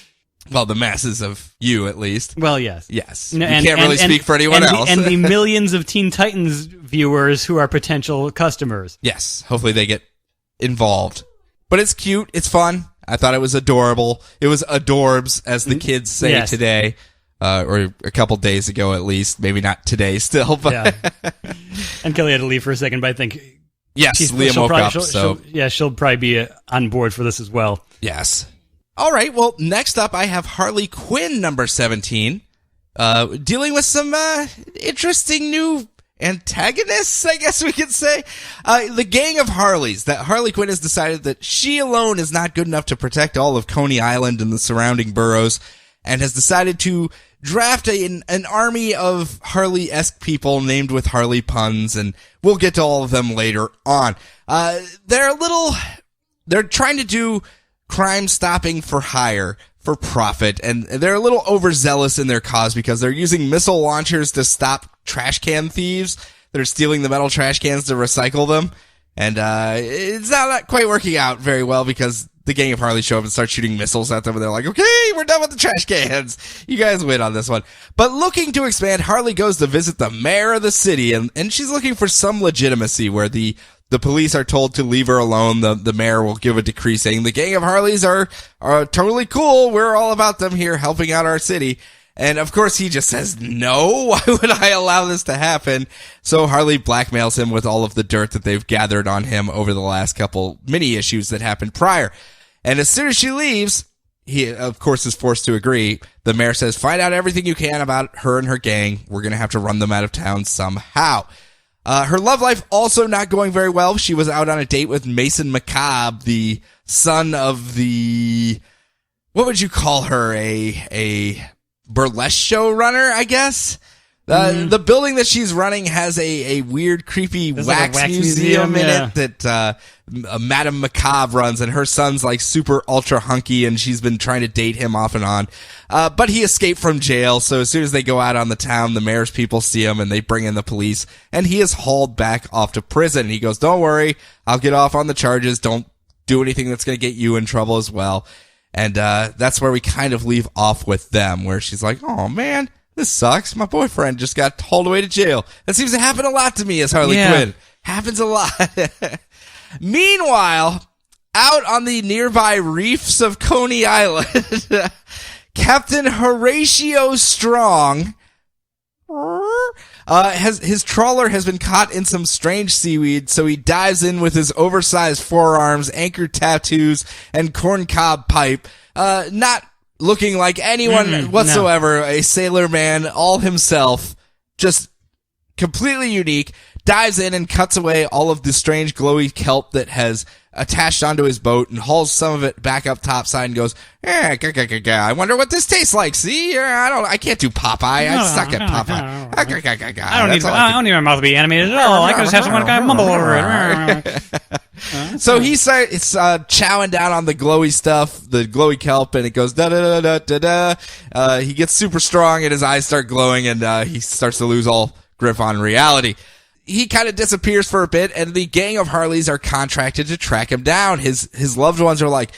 A: Well, the masses of you, at least.
B: Well, yes.
A: Yes. You can't really speak for anyone else.
B: And the millions of Teen Titans viewers who are potential customers.
A: Yes. Hopefully they get involved. But it's cute. It's fun. I thought it was adorable. It was adorbs, as the kids say today. Or a couple days ago, at least. Maybe not today still. But
B: yeah. And Kelly had to leave for a second, but I think...
A: Yes, Liam woke up, so...
B: She'll probably be on board for this as well.
A: Yes. All right, well, next up I have Harley Quinn, number 17, dealing with some interesting new antagonists, I guess we could say. The gang of Harleys, that Harley Quinn has decided that she alone is not good enough to protect all of Coney Island and the surrounding boroughs, and has decided to draft an army of Harley-esque people named with Harley puns, and we'll get to all of them later on. They're trying to do crime stopping for hire, for profit, and they're a little overzealous in their cause because they're using missile launchers to stop trash can thieves that are stealing the metal trash cans to recycle them. And it's not quite working out very well because the gang of Harley show up and start shooting missiles at them, and they're like, okay, we're done with the trash cans. You guys win on this one. But looking to expand, Harley goes to visit the mayor of the city, and she's looking for some legitimacy where the police are told to leave her alone. The mayor will give a decree saying the gang of Harleys are totally cool. We're all about them here helping out our city. And of course he just says, no, why would I allow this to happen? So Harley blackmails him with all of the dirt that they've gathered on him over the last couple mini issues that happened prior. And as soon as she leaves, he of course is forced to agree. The mayor says, find out everything you can about her and her gang. We're going to have to run them out of town somehow. Her love life also not going very well. She was out on a date with Mason McCabe, the son of the, what would you call her? A burlesque show runner, I guess. The building that she's running has a weird, creepy wax museum in it that Madame McCabe runs, and her son's like super ultra hunky, and she's been trying to date him off and on. But he escaped from jail, so as soon as they go out on the town, the mayor's people see him, and they bring in the police, and he is hauled back off to prison. He goes, don't worry, I'll get off on the charges. Don't do anything that's going to get you in trouble as well. And that's where we kind of leave off with them, where she's like, oh man, this sucks. My boyfriend just got hauled away to jail. That seems to happen a lot to me as Harley Quinn. Happens a lot. Meanwhile, out on the nearby reefs of Coney Island, Captain Horatio Strong, his trawler has been caught in some strange seaweed, so he dives in with his oversized forearms, anchor tattoos, and corncob pipe, not looking like anyone whatsoever, no. A sailor man, all himself, just completely unique, dives in and cuts away all of the strange glowy kelp that has attached onto his boat and hauls some of it back up topside and goes, I wonder what this tastes like. See, I can't do Popeye. I suck at Popeye.
B: I don't need my mouth to be animated at all. I can just have someone kind of mumble over it.
A: So he starts chowing down on the glowy stuff, the glowy kelp, and it goes da da da da da da. He gets super strong and his eyes start glowing, and he starts to lose all grip on reality. He kind of disappears for a bit, and the gang of Harleys are contracted to track him down. His loved ones are like,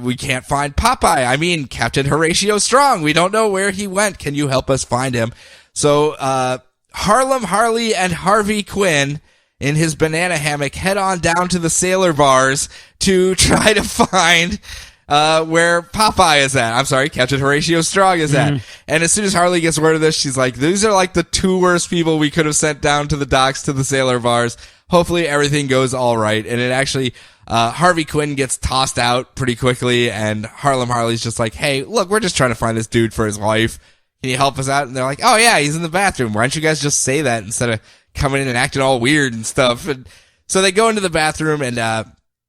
A: we can't find Popeye. I mean, Captain Horatio Strong. We don't know where he went. Can you help us find him? So, Harlem Harley and Harvey Quinn in his banana hammock head on down to the sailor bars to try to find where Popeye is at. I'm sorry, Captain Horatio Strong is at. And as soon as Harley gets word of this, she's like, these are like the 2 worst people we could have sent down to the docks to the sailor bars. Hopefully everything goes all right. And it actually, Harvey Quinn gets tossed out pretty quickly, and Harlem Harley's just like, hey, look, we're just trying to find this dude for his wife. Can you help us out? And they're like, oh yeah, he's in the bathroom. Why don't you guys just say that instead of coming in and acting all weird and stuff? And so they go into the bathroom, and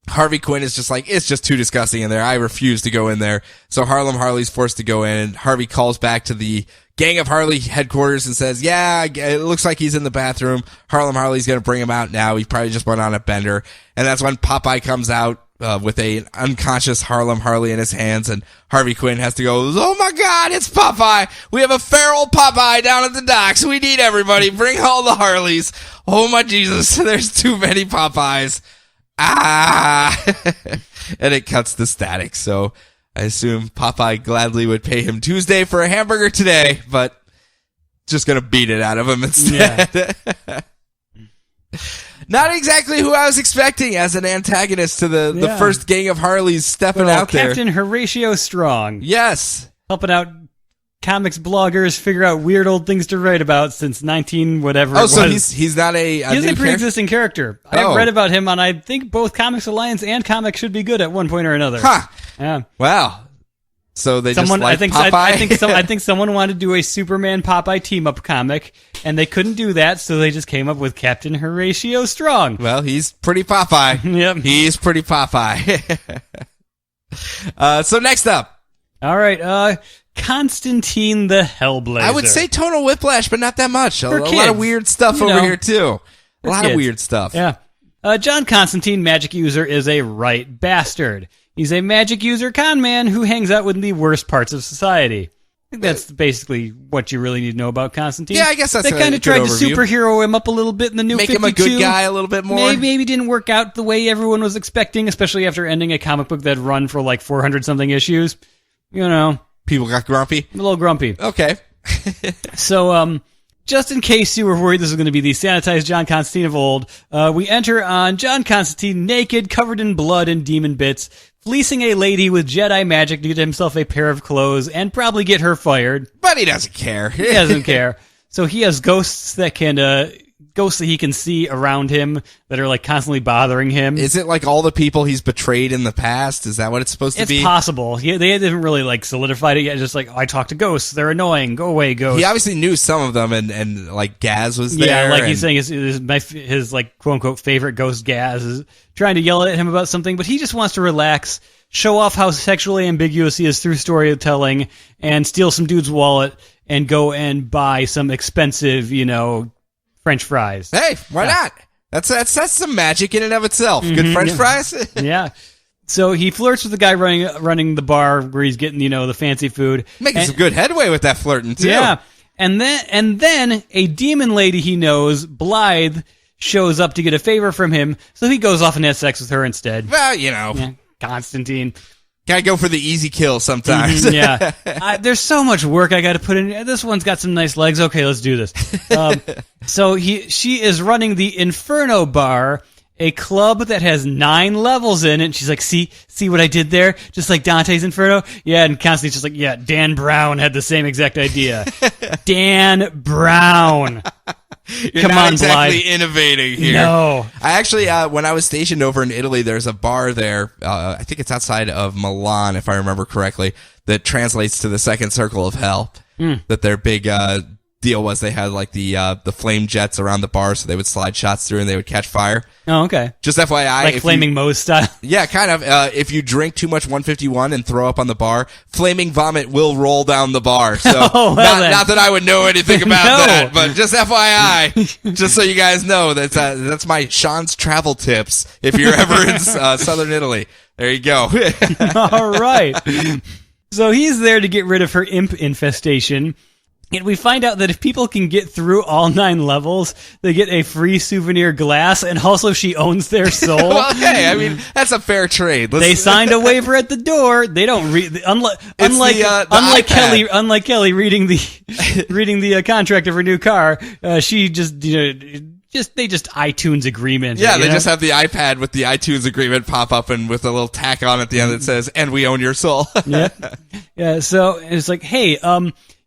A: Harvey Quinn is just like, it's just too disgusting in there. I refuse to go in there. So Harlem Harley's forced to go in, and Harvey calls back to the Gang of Harley headquarters and says, yeah, it looks like he's in the bathroom. Harlem Harley's going to bring him out now. He probably just went on a bender. And that's when Popeye comes out with an unconscious Harlem Harley in his hands, and Harvey Quinn has to go, oh my God, it's Popeye. We have a feral Popeye down at the docks. We need everybody. Bring all the Harleys. Oh my Jesus, there's too many Popeyes. And it cuts the static. So I assume Popeye gladly would pay him Tuesday for a hamburger today, but just gonna beat it out of him instead. Yeah. Not exactly who I was expecting as an antagonist to the first Gang of Harleys stepping out there.
B: Captain Horatio Strong.
A: Yes.
B: Helping out comics bloggers figure out weird old things to write about since 19 whatever it was.
A: Oh, so he's not he's
B: a pre-existing character. I've read about him on, I think, both Comics Alliance and Comics Should Be Good at one point or another.
A: Huh.
B: Yeah.
A: Wow. So they just like Popeye?
B: I think someone wanted to do a Superman Popeye team-up comic, and they couldn't do that, so they just came up with Captain Horatio Strong.
A: Well, he's pretty Popeye.
B: Yep.
A: He's pretty Popeye. So next up.
B: All right, Constantine the Hellblazer.
A: I would say tonal whiplash, but not that much. A lot of weird stuff over here, too. A lot of weird stuff.
B: Yeah. John Constantine, magic user, is a right bastard. He's a magic user con man who hangs out with the worst parts of society. I think that's basically what you really need to know about Constantine.
A: Yeah, I guess that's
B: They kind of tried to superhero him up a little bit in the new 52.
A: Make him a good guy a little bit more.
B: Maybe didn't work out the way everyone was expecting, especially after ending a comic book that run for like 400-something issues. You know.
A: People got grumpy?
B: A little grumpy.
A: Okay.
B: So, just in case you were worried this was going to be the sanitized John Constantine of old, we enter on John Constantine naked, covered in blood and demon bits, fleecing a lady with Jedi magic to get himself a pair of clothes and probably get her fired.
A: But he doesn't care.
B: He doesn't care. So he has ghosts that he can see around him that are like constantly bothering him.
A: Is it like all the people he's betrayed in the past? Is that what it's supposed to be?
B: It's possible. They haven't really like solidified it yet. Just like, I talk to ghosts. They're annoying. Go away, ghosts.
A: He obviously knew some of them, and like Gaz was there.
B: Yeah, like he's saying his like quote unquote favorite ghost Gaz is trying to yell at him about something, but he just wants to relax, show off how sexually ambiguous he is through storytelling, and steal some dude's wallet and go and buy some expensive, French fries.
A: Hey, why not? That's some magic in and of itself. Good French fries?
B: Yeah. So he flirts with the guy running the bar where he's getting, the fancy food.
A: Making some good headway with that flirting, too.
B: Yeah. And then a demon lady he knows, Blythe, shows up to get a favor from him, so he goes off and has sex with her instead.
A: Well,
B: Yeah, Constantine.
A: Gotta go for the easy kill sometimes.
B: Yeah. There's so much work I gotta put in. This one's got some nice legs. Okay, let's do this. So she is running the Inferno Bar, a club that has 9 levels in it. And she's like, see what I did there? Just like Dante's Inferno? Yeah, and Constantine's just like, yeah, Dan Brown had the same exact idea. Dan Brown.
A: You're
B: Come
A: not
B: on,
A: exactly
B: Blythe.
A: innovating here.
B: No.
A: I actually, when I was stationed over in Italy, there's a bar there, I think it's outside of Milan, if I remember correctly, that translates to the second circle of hell. That their big deal was they had like the flame jets around the bar, so they would slide shots through and they would catch fire.
B: Oh, okay.
A: Just FYI,
B: Like Flaming Moe's style.
A: Yeah, kind of. If you drink too much 151 and throw up on the bar, flaming vomit will roll down the bar. So
B: Oh, well
A: not that I would know anything about
B: No.
A: that, but just FYI, just so you guys know, that's my Sean's travel tips. If you're ever in southern Italy, there you go.
B: All right. So he's there to get rid of her imp infestation. And we find out that if people can get through all 9 levels, they get a free souvenir glass, and also she owns their soul.
A: Well, hey, I mean, that's a fair trade.
B: They signed a waiver at the door. They don't read. Unlike Kelly reading the contract of her new car, she just they just iTunes agreement.
A: Yeah, they just have the iPad with the iTunes agreement pop up and with a little tack on at the end that says, "And we own your soul."
B: Yeah. So it's like, hey,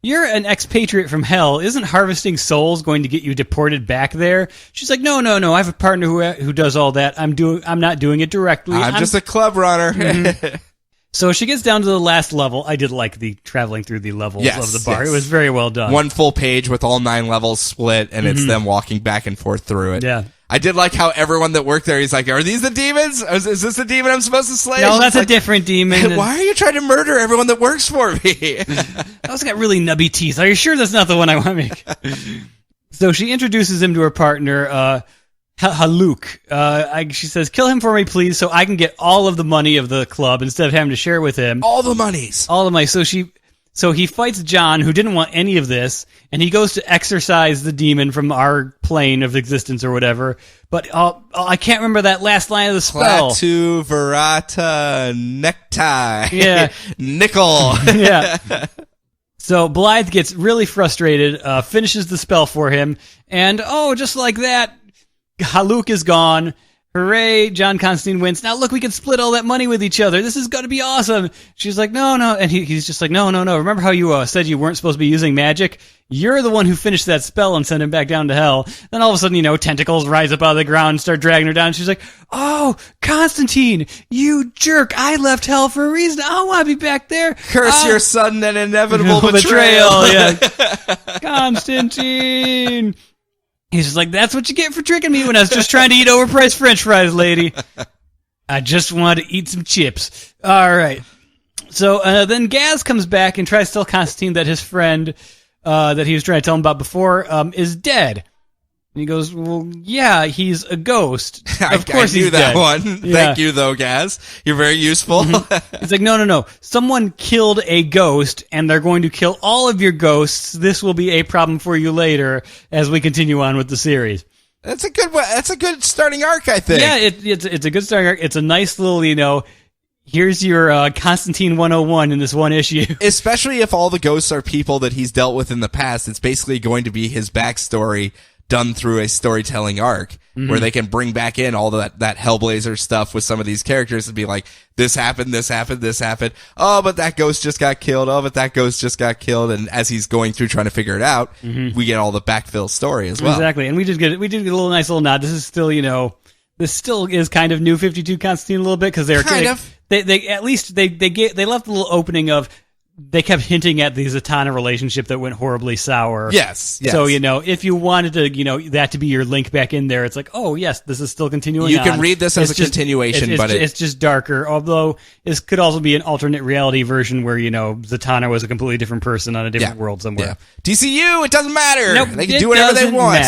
B: you're an expatriate from hell. Isn't harvesting souls going to get you deported back there? She's like, no. I have a partner who does all that. I'm not doing it directly.
A: I'm just a club runner.
B: Mm-hmm. So she gets down to the last level. I did like the traveling through the levels of the bar. Yes. It was very well done.
A: One full page with all 9 levels split, and it's them walking back and forth through it.
B: Yeah.
A: I did like how everyone that worked there, he's like, are these the demons? Is this the demon I'm supposed to slay?
B: No, that's a different demon.
A: Why are you trying to murder everyone that works for me?
B: That one's got really nubby teeth. Are you sure that's not the one I want to make? So she introduces him to her partner, Haluk. She says, kill him for me, please, so I can get all of the money of the club instead of having to share with him.
A: All the monies.
B: All the money. So he fights John, who didn't want any of this, and he goes to exorcise the demon from our plane of existence or whatever. But I can't remember that last line of the spell.
A: Klaatu Verata Necktie.
B: Yeah.
A: Nickel.
B: Yeah. So Blythe gets really frustrated, finishes the spell for him, and just like that, Haluk is gone. Hooray, John Constantine wins. Now look, we can split all that money with each other. This is going to be awesome. She's like, no. And he's just like, no. Remember how you said you weren't supposed to be using magic? You're the one who finished that spell and sent him back down to hell. Then all of a sudden, tentacles rise up out of the ground and start dragging her down. She's like, oh, Constantine, you jerk. I left hell for a reason. I don't want to be back there.
A: Curse your sudden and inevitable betrayal.
B: Yeah. Constantine. He's just like, that's what you get for tricking me when I was just trying to eat overpriced French fries, lady. I just wanted to eat some chips. All right. So then Gaz comes back and tries to tell Constantine that his friend that he was trying to tell him about before is dead. And he goes, well, yeah, he's a ghost. Of course
A: I knew
B: he's
A: that
B: dead.
A: one.
B: Yeah.
A: Thank you, though, Gaz. You're very useful.
B: He's like, no. Someone killed a ghost, and they're going to kill all of your ghosts. This will be a problem for you later as we continue on with the series.
A: That's a good starting arc, I think.
B: Yeah, it's a good starting arc. It's a nice little, here's your Constantine 101 in this one issue.
A: Especially if all the ghosts are people that he's dealt with in the past, it's basically going to be his backstory done through a storytelling arc where they can bring back in all that Hellblazer stuff with some of these characters and be like, this happened. Oh, but that ghost just got killed. Oh, but that ghost just got killed. And as he's going through trying to figure it out, we get all the backfill story as well.
B: Exactly. And we did get a little nice little nod. This is still, this still is kind of New 52 Constantine a little bit because they're
A: kind of.
B: They at least they left a little opening of. They kept hinting at the Zatanna relationship that went horribly sour.
A: Yes.
B: So, if you wanted to, that to be your link back in there, it's like, oh, yes, this is still continuing
A: You
B: on.
A: can read this as a continuation, but
B: it's just darker. Although, this could also be an alternate reality version where, Zatanna was a completely different person on a different world somewhere.
A: Yeah. DCYou, it doesn't matter.
B: Nope,
A: they can do whatever they want.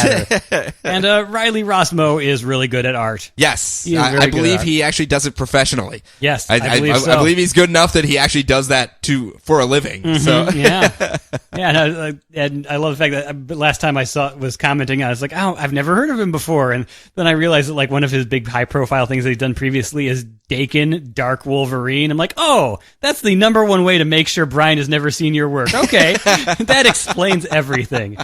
B: And Riley Rossmo is really good at art.
A: Yes. I believe he actually does it professionally.
B: Yes,
A: I
B: believe so.
A: I believe he's good enough that he actually does that for a living. So
B: yeah. And I love the fact that last time I was commenting on it, I was like, oh, I've never heard of him before. And then I realized that one of his big high profile things that he's done previously is Dakin, Dark Wolverine. I'm like, oh, that's the number one way to make sure Brian has never seen your work. Okay. That explains everything.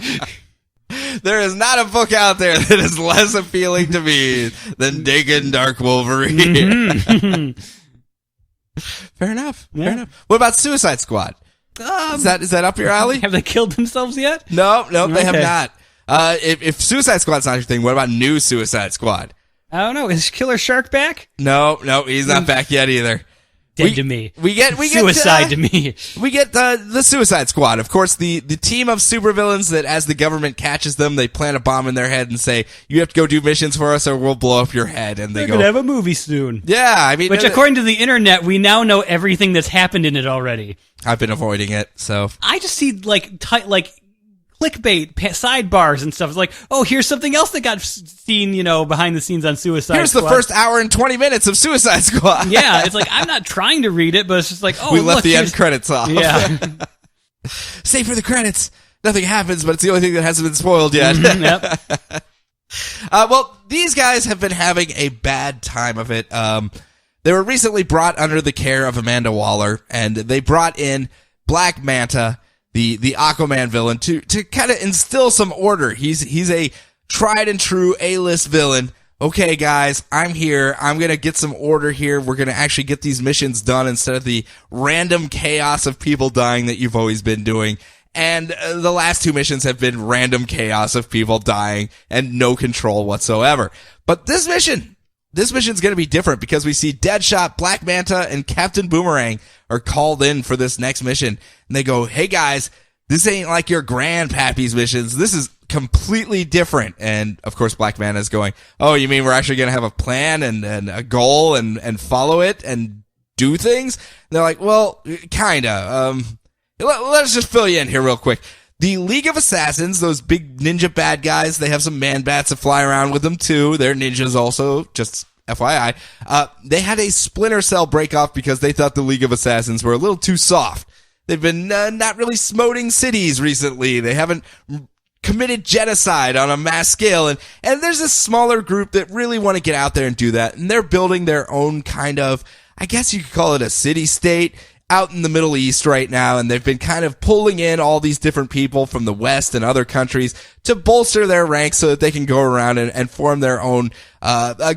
A: There is not a book out there that is less appealing to me than Dakin, Dark Wolverine. Fair enough. What about Suicide Squad? Is that up your alley?
B: Have they killed themselves yet?
A: No, they have not. If Suicide Squad's not your thing, what about new Suicide Squad?
B: I don't know. Is Killer Shark back?
A: No, he's not back yet either.
B: Dead to me.
A: We get
B: suicide to me.
A: We get the Suicide Squad. Of course, the team of supervillains that as the government catches them, they plant a bomb in their head and say, you have to go do missions for us or we'll blow up your head. And they
B: We're
A: go,
B: going to have a movie soon.
A: yeah, I mean...
B: Which, according to the internet, we now know everything that's happened in it already.
A: I've been avoiding it, so...
B: I just see, clickbait sidebars and stuff. It's like, oh, here's something else that got seen, behind the scenes on Suicide
A: Here's
B: Squad.
A: the first hour and 20 minutes of Suicide Squad.
B: Yeah, it's like, I'm not trying to read it, but it's just like, oh,
A: we left the
B: here's-
A: end credits off.
B: Yeah.
A: Save for the credits. Nothing happens, but it's the only thing that hasn't been spoiled yet.
B: Yep.
A: Well, these guys have been having a bad time of it. They were recently brought under the care of Amanda Waller, and they brought in Black Manta, the Aquaman villain, to kind of instill some order. He's a tried and true A-list villain. Okay, guys, I'm here. I'm going to get some order here. We're going to actually get these missions done instead of the random chaos of people dying that you've always been doing. And the last two missions have been random chaos of people dying and no control whatsoever. But this mission's going to be different because we see Deadshot, Black Manta, and Captain Boomerang are called in for this next mission. And they go, hey guys, this ain't like your grandpappy's missions. This is completely different. And of course, Black Manta's going, oh, you mean we're actually going to have a plan and a goal and follow it and do things? And they're like, well, kinda. Let's just fill you in here real quick. The League of Assassins, those big ninja bad guys, they have some man bats that fly around with them too. They're ninjas also, just FYI. They had a Splinter Cell breakoff because they thought the League of Assassins were a little too soft. They've been not really smoting cities recently. They haven't committed genocide on a mass scale. And there's this smaller group that really want to get out there and do that. And they're building their own kind of, I guess you could call it a city-state, out in the Middle East right now, and they've been kind of pulling in all these different people from the West and other countries to bolster their ranks so that they can go around and form their own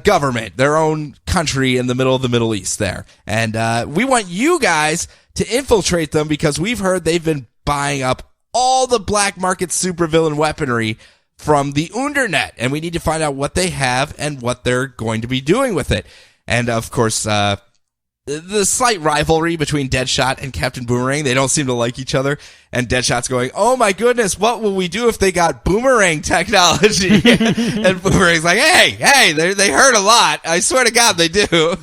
A: government, their own country in the middle of the Middle East there. And we want you guys to infiltrate them because we've heard they've been buying up all the black market supervillain weaponry from the Undernet, and we need to find out what they have and what they're going to be doing with it. And of course, the slight rivalry between Deadshot and Captain Boomerang, they don't seem to like each other, and Deadshot's going, oh my goodness, what will we do if they got boomerang technology? And Boomerang's like, hey, they hurt a lot. I swear to God they do.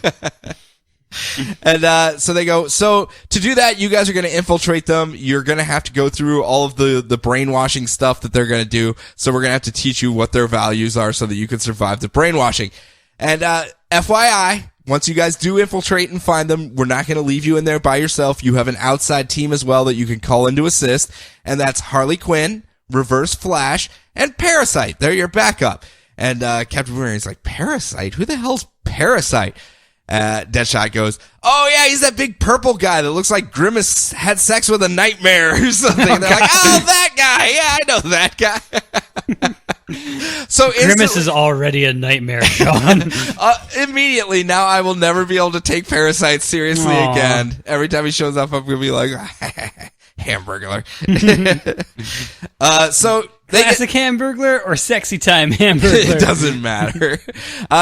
A: And so they go, so to do that, you guys are going to infiltrate them. You're going to have to go through all of the brainwashing stuff that they're going to do, so we're going to have to teach you what their values are so that you can survive the brainwashing. And FYI, once you guys do infiltrate and find them, we're not going to leave you in there by yourself. You have an outside team as well that you can call in to assist, and that's Harley Quinn, Reverse Flash, and Parasite. They're your backup. And Captain Boomerang's like, Parasite? Who the hell's Parasite? Deadshot goes, oh yeah, he's that big purple guy that looks like Grimace had sex with a nightmare or something. They're like, oh, that guy. Yeah, I know that guy. So
B: Grimace is already a nightmare, Sean.
A: Immediately, now I will never be able to take Parasite seriously again. Every time he shows up, I'm going to be like, Hamburglar. So
B: classic Hamburglar or sexy time Hamburglar?
A: It doesn't matter.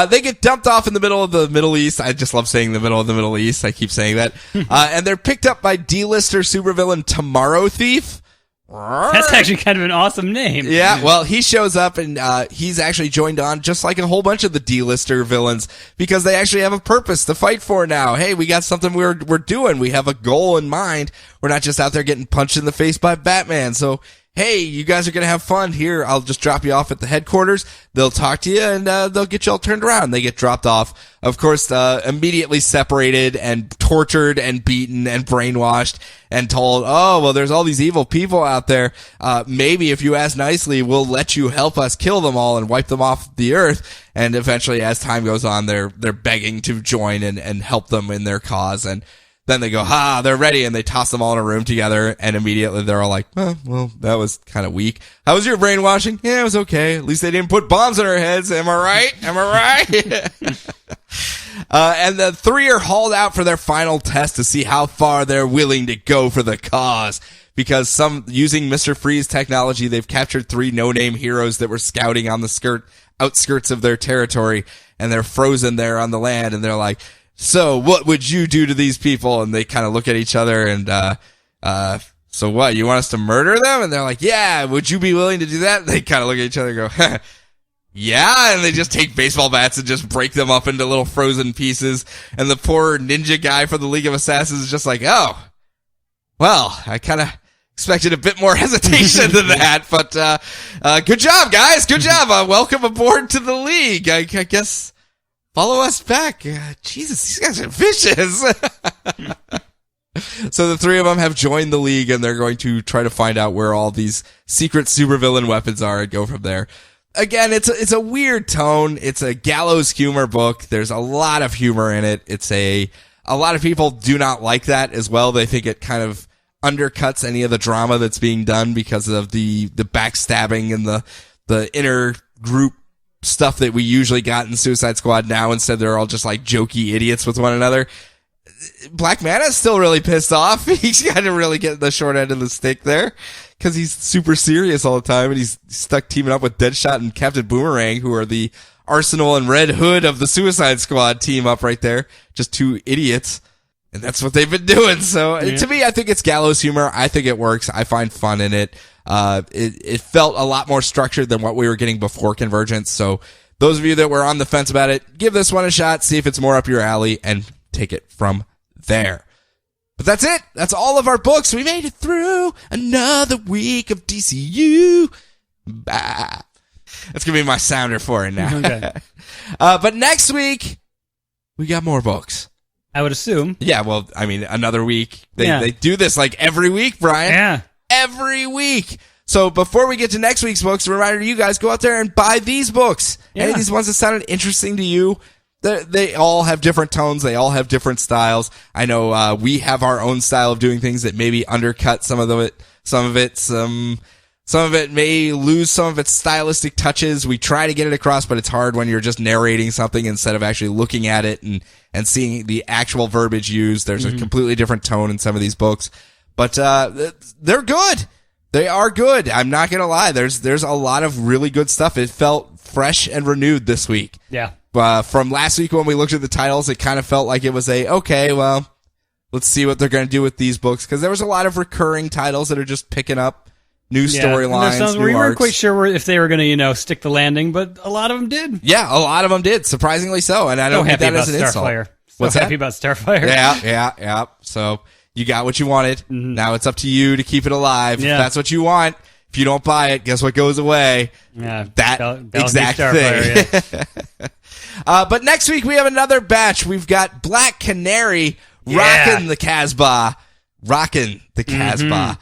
A: They get dumped off in the middle of the Middle East. I just love saying the middle of the Middle East. I keep saying that. And they're picked up by D-lister supervillain Tomorrow Thief.
B: That's actually kind of an awesome name.
A: Yeah, well, he shows up and he's actually joined on just like a whole bunch of the D-lister villains because they actually have a purpose to fight for now. Hey, we got something we're doing. We have a goal in mind. We're not just out there getting punched in the face by Batman. So, hey, you guys are going to have fun here. I'll just drop you off at the headquarters. They'll talk to you and they'll get you all turned around. They get dropped off. Of course, immediately separated and tortured and beaten and brainwashed and told, oh, well, there's all these evil people out there. Maybe if you ask nicely, we'll let you help us kill them all and wipe them off the earth. And eventually, as time goes on, they're begging to join and help them in their cause. And then they go, they're ready, and they toss them all in a room together, and immediately they're all like, well, that was kind of weak. How was your brainwashing? Yeah, it was okay. At least they didn't put bombs in our heads. Am I right? And the three are hauled out for their final test to see how far they're willing to go for the cause. Because using Mr. Freeze technology, they've captured 3 no-name heroes that were scouting on the outskirts of their territory, and they're frozen there on the land, and they're like, so what would you do to these people? And they kind of look at each other and, so what, you want us to murder them? And they're like, yeah, would you be willing to do that? And they kind of look at each other and go, yeah, and they just take baseball bats and just break them up into little frozen pieces. And the poor ninja guy from the League of Assassins is just like, oh, well, I kind of expected a bit more hesitation than that, but good job, guys. Good job. Welcome aboard to the League. I guess follow us back. Jesus, these guys are vicious. So the three of them have joined the League, and they're going to try to find out where all these secret supervillain weapons are and go from there. Again, it's a weird tone. It's a gallows humor book. There's a lot of humor in it. A lot of people do not like that as well. They think it kind of undercuts any of the drama that's being done because of the backstabbing and the inner group stuff that we usually got in Suicide Squad now. Instead, they're all just like jokey idiots with one another. Black Mana's still really pissed off. He's kind of really getting the short end of the stick there because he's super serious all the time, and he's stuck teaming up with Deadshot and Captain Boomerang, who are the Arsenal and Red Hood of the Suicide Squad team up right there. Just two idiots. And that's what they've been doing. So to me, I think it's gallows humor. I think it works. I find fun in it. It felt a lot more structured than what we were getting before Convergence. So those of you that were on the fence about it, give this one a shot, see if it's more up your alley, and take it from there. But that's it. That's all of our books. We made it through another week of DCU. Bah. That's going to be my sounder for it now.
B: Okay.
A: But next week, we got more books.
B: I would assume.
A: Yeah, well, I mean, another week. They do this like every week, Brian.
B: Yeah.
A: Every week. So before we get to next week's books, a reminder to you guys, go out there and buy these books. Yeah. Any of these ones that sounded interesting to you, they all have different tones. They all have different styles. I know we have our own style of doing things that maybe undercut some of it. Some of it may lose some of its stylistic touches. We try to get it across, but it's hard when you're just narrating something instead of actually looking at it and seeing the actual verbiage used. There's a completely different tone in some of these books, but they're good. They are good. I'm not gonna lie. There's a lot of really good stuff. It felt fresh and renewed this week.
B: Yeah.
A: From last week when we looked at the titles, it kind of felt like it was okay, well, let's see what they're gonna do with these books, because there was a lot of recurring titles that are just picking up new storylines.
B: We weren't quite sure if they were going to, stick the landing, but a lot of them did.
A: Yeah, a lot of them did, surprisingly so. And I don't think that is an insult.
B: What's happy about Starfire?
A: Yeah. So you got what you wanted. Mm-hmm. Now it's up to you to keep it alive. Yeah. If that's what you want. If you don't buy it, guess what goes away? Yeah, that exact thing. Yeah. But next week we have another batch. We've got Black Canary rocking the Casbah. Rocking the Casbah.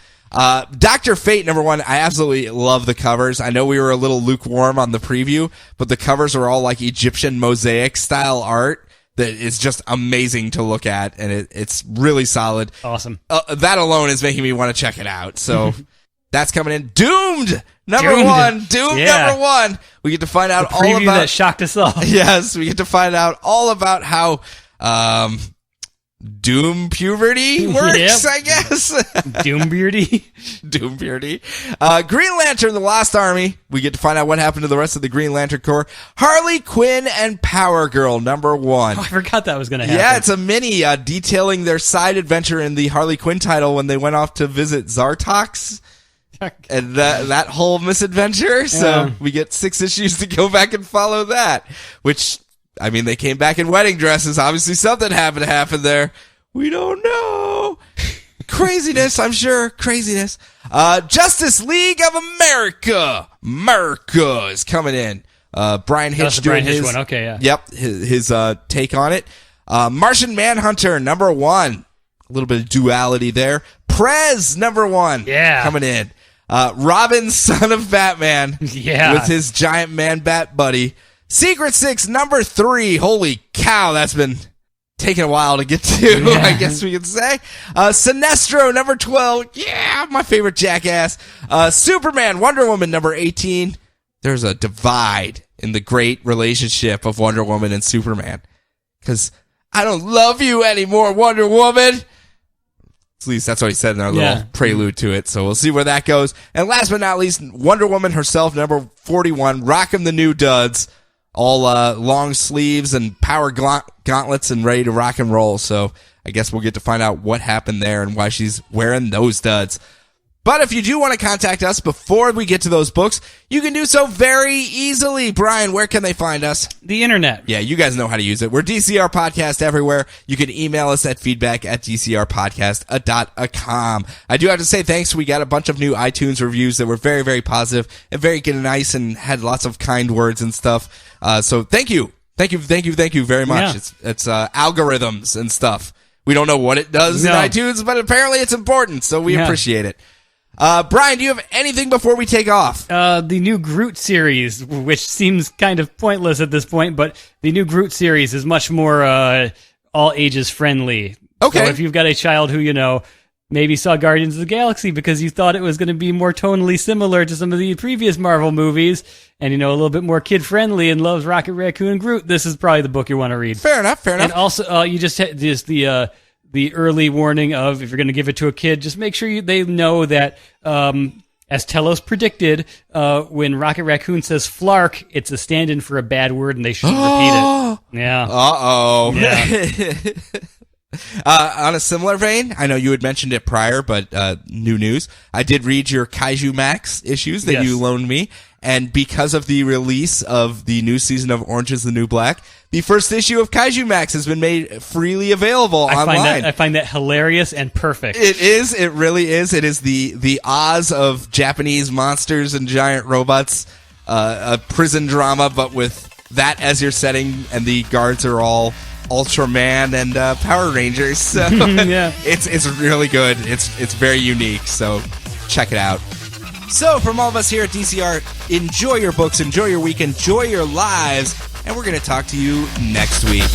A: Dr. Fate, number one, I absolutely love the covers. I know we were a little lukewarm on the preview, but the covers are all like Egyptian mosaic style art that is just amazing to look at, and it's really solid.
B: Awesome.
A: That alone is making me want to check it out. So that's coming in. Doomed number one. Number one. We get to find out all about
B: that shocked us all.
A: Yes, we get to find out all about how Doom puberty works, I guess.
B: Doom beardy.
A: Green Lantern, The Lost Army. We get to find out what happened to the rest of the Green Lantern Corps. Harley Quinn and Power Girl, number one.
B: Oh, I forgot that was going to happen.
A: Yeah, it's a mini detailing their side adventure in the Harley Quinn title when they went off to visit Zartox. And that whole misadventure. So we get 6 issues to go back and follow that, which, I mean, they came back in wedding dresses. Obviously something happened to happen there. We don't know. Craziness, I'm sure. Craziness. Justice League of America. America is coming in. Brian Hitch doing his
B: one. Okay, yeah.
A: Yep, his take on it. Martian Manhunter, number one. A little bit of duality there. Prez, number one.
B: Yeah.
A: Coming in. Robin, son of Batman.
B: Yeah.
A: With his giant man bat buddy. Secret Six, number 3. Holy cow, that's been taking a while to get to, I guess we could say. Sinestro, number 12. Yeah, my favorite jackass. Superman, Wonder Woman, number 18. There's a divide in the great relationship of Wonder Woman and Superman. Because I don't love you anymore, Wonder Woman. At least that's what he said in our little prelude to it. So we'll see where that goes. And last but not least, Wonder Woman herself, number 41. Rockin' the new duds. all long sleeves and power gauntlets and ready to rock and roll. So I guess we'll get to find out what happened there and why she's wearing those duds. But if you do want to contact us before we get to those books, you can do so very easily. Brian, where can they find us?
B: The internet.
A: Yeah, you guys know how to use it. We're DCR Podcast everywhere. You can email us at feedback@dcrpodcast.com. I do have to say thanks. We got a bunch of new iTunes reviews that were very, very positive and very nice and had lots of kind words and stuff. So thank you. Thank you very much.
B: Yeah.
A: It's algorithms and stuff. We don't know what it does in iTunes, but apparently it's important, so we appreciate it. Brian, do you have anything before we take off?
B: The new Groot series, which seems kind of pointless at this point, but the new Groot series is much more all ages friendly.
A: Okay.
B: So if you've got a child who, maybe saw Guardians of the Galaxy because you thought it was going to be more tonally similar to some of the previous Marvel movies, and, a little bit more kid-friendly and loves Rocket Raccoon and Groot, this is probably the book you want to read.
A: Fair enough.
B: And also, you just had the early warning of, if you're going to give it to a kid, just make sure they know that, as Telos predicted, when Rocket Raccoon says flark, it's a stand-in for a bad word and they shouldn't repeat it. Yeah.
A: Uh-oh.
B: Yeah.
A: On a similar vein, I know you had mentioned it prior, but new news. I did read your Kaiju Max issues that you loaned me, and because of the release of the new season of Orange is the New Black, the first issue of Kaiju Max has been made freely available online.
B: I find that hilarious and perfect.
A: It is. It really is. It is the Oz of Japanese monsters and giant robots, a prison drama, but with that as your setting, and the guards are all Ultraman and Power Rangers. So
B: Yeah.
A: it's really good. It's very unique. So check it out. So from all of us here at DCR, enjoy your books, enjoy your week, enjoy your lives, and we're going to talk to you next week.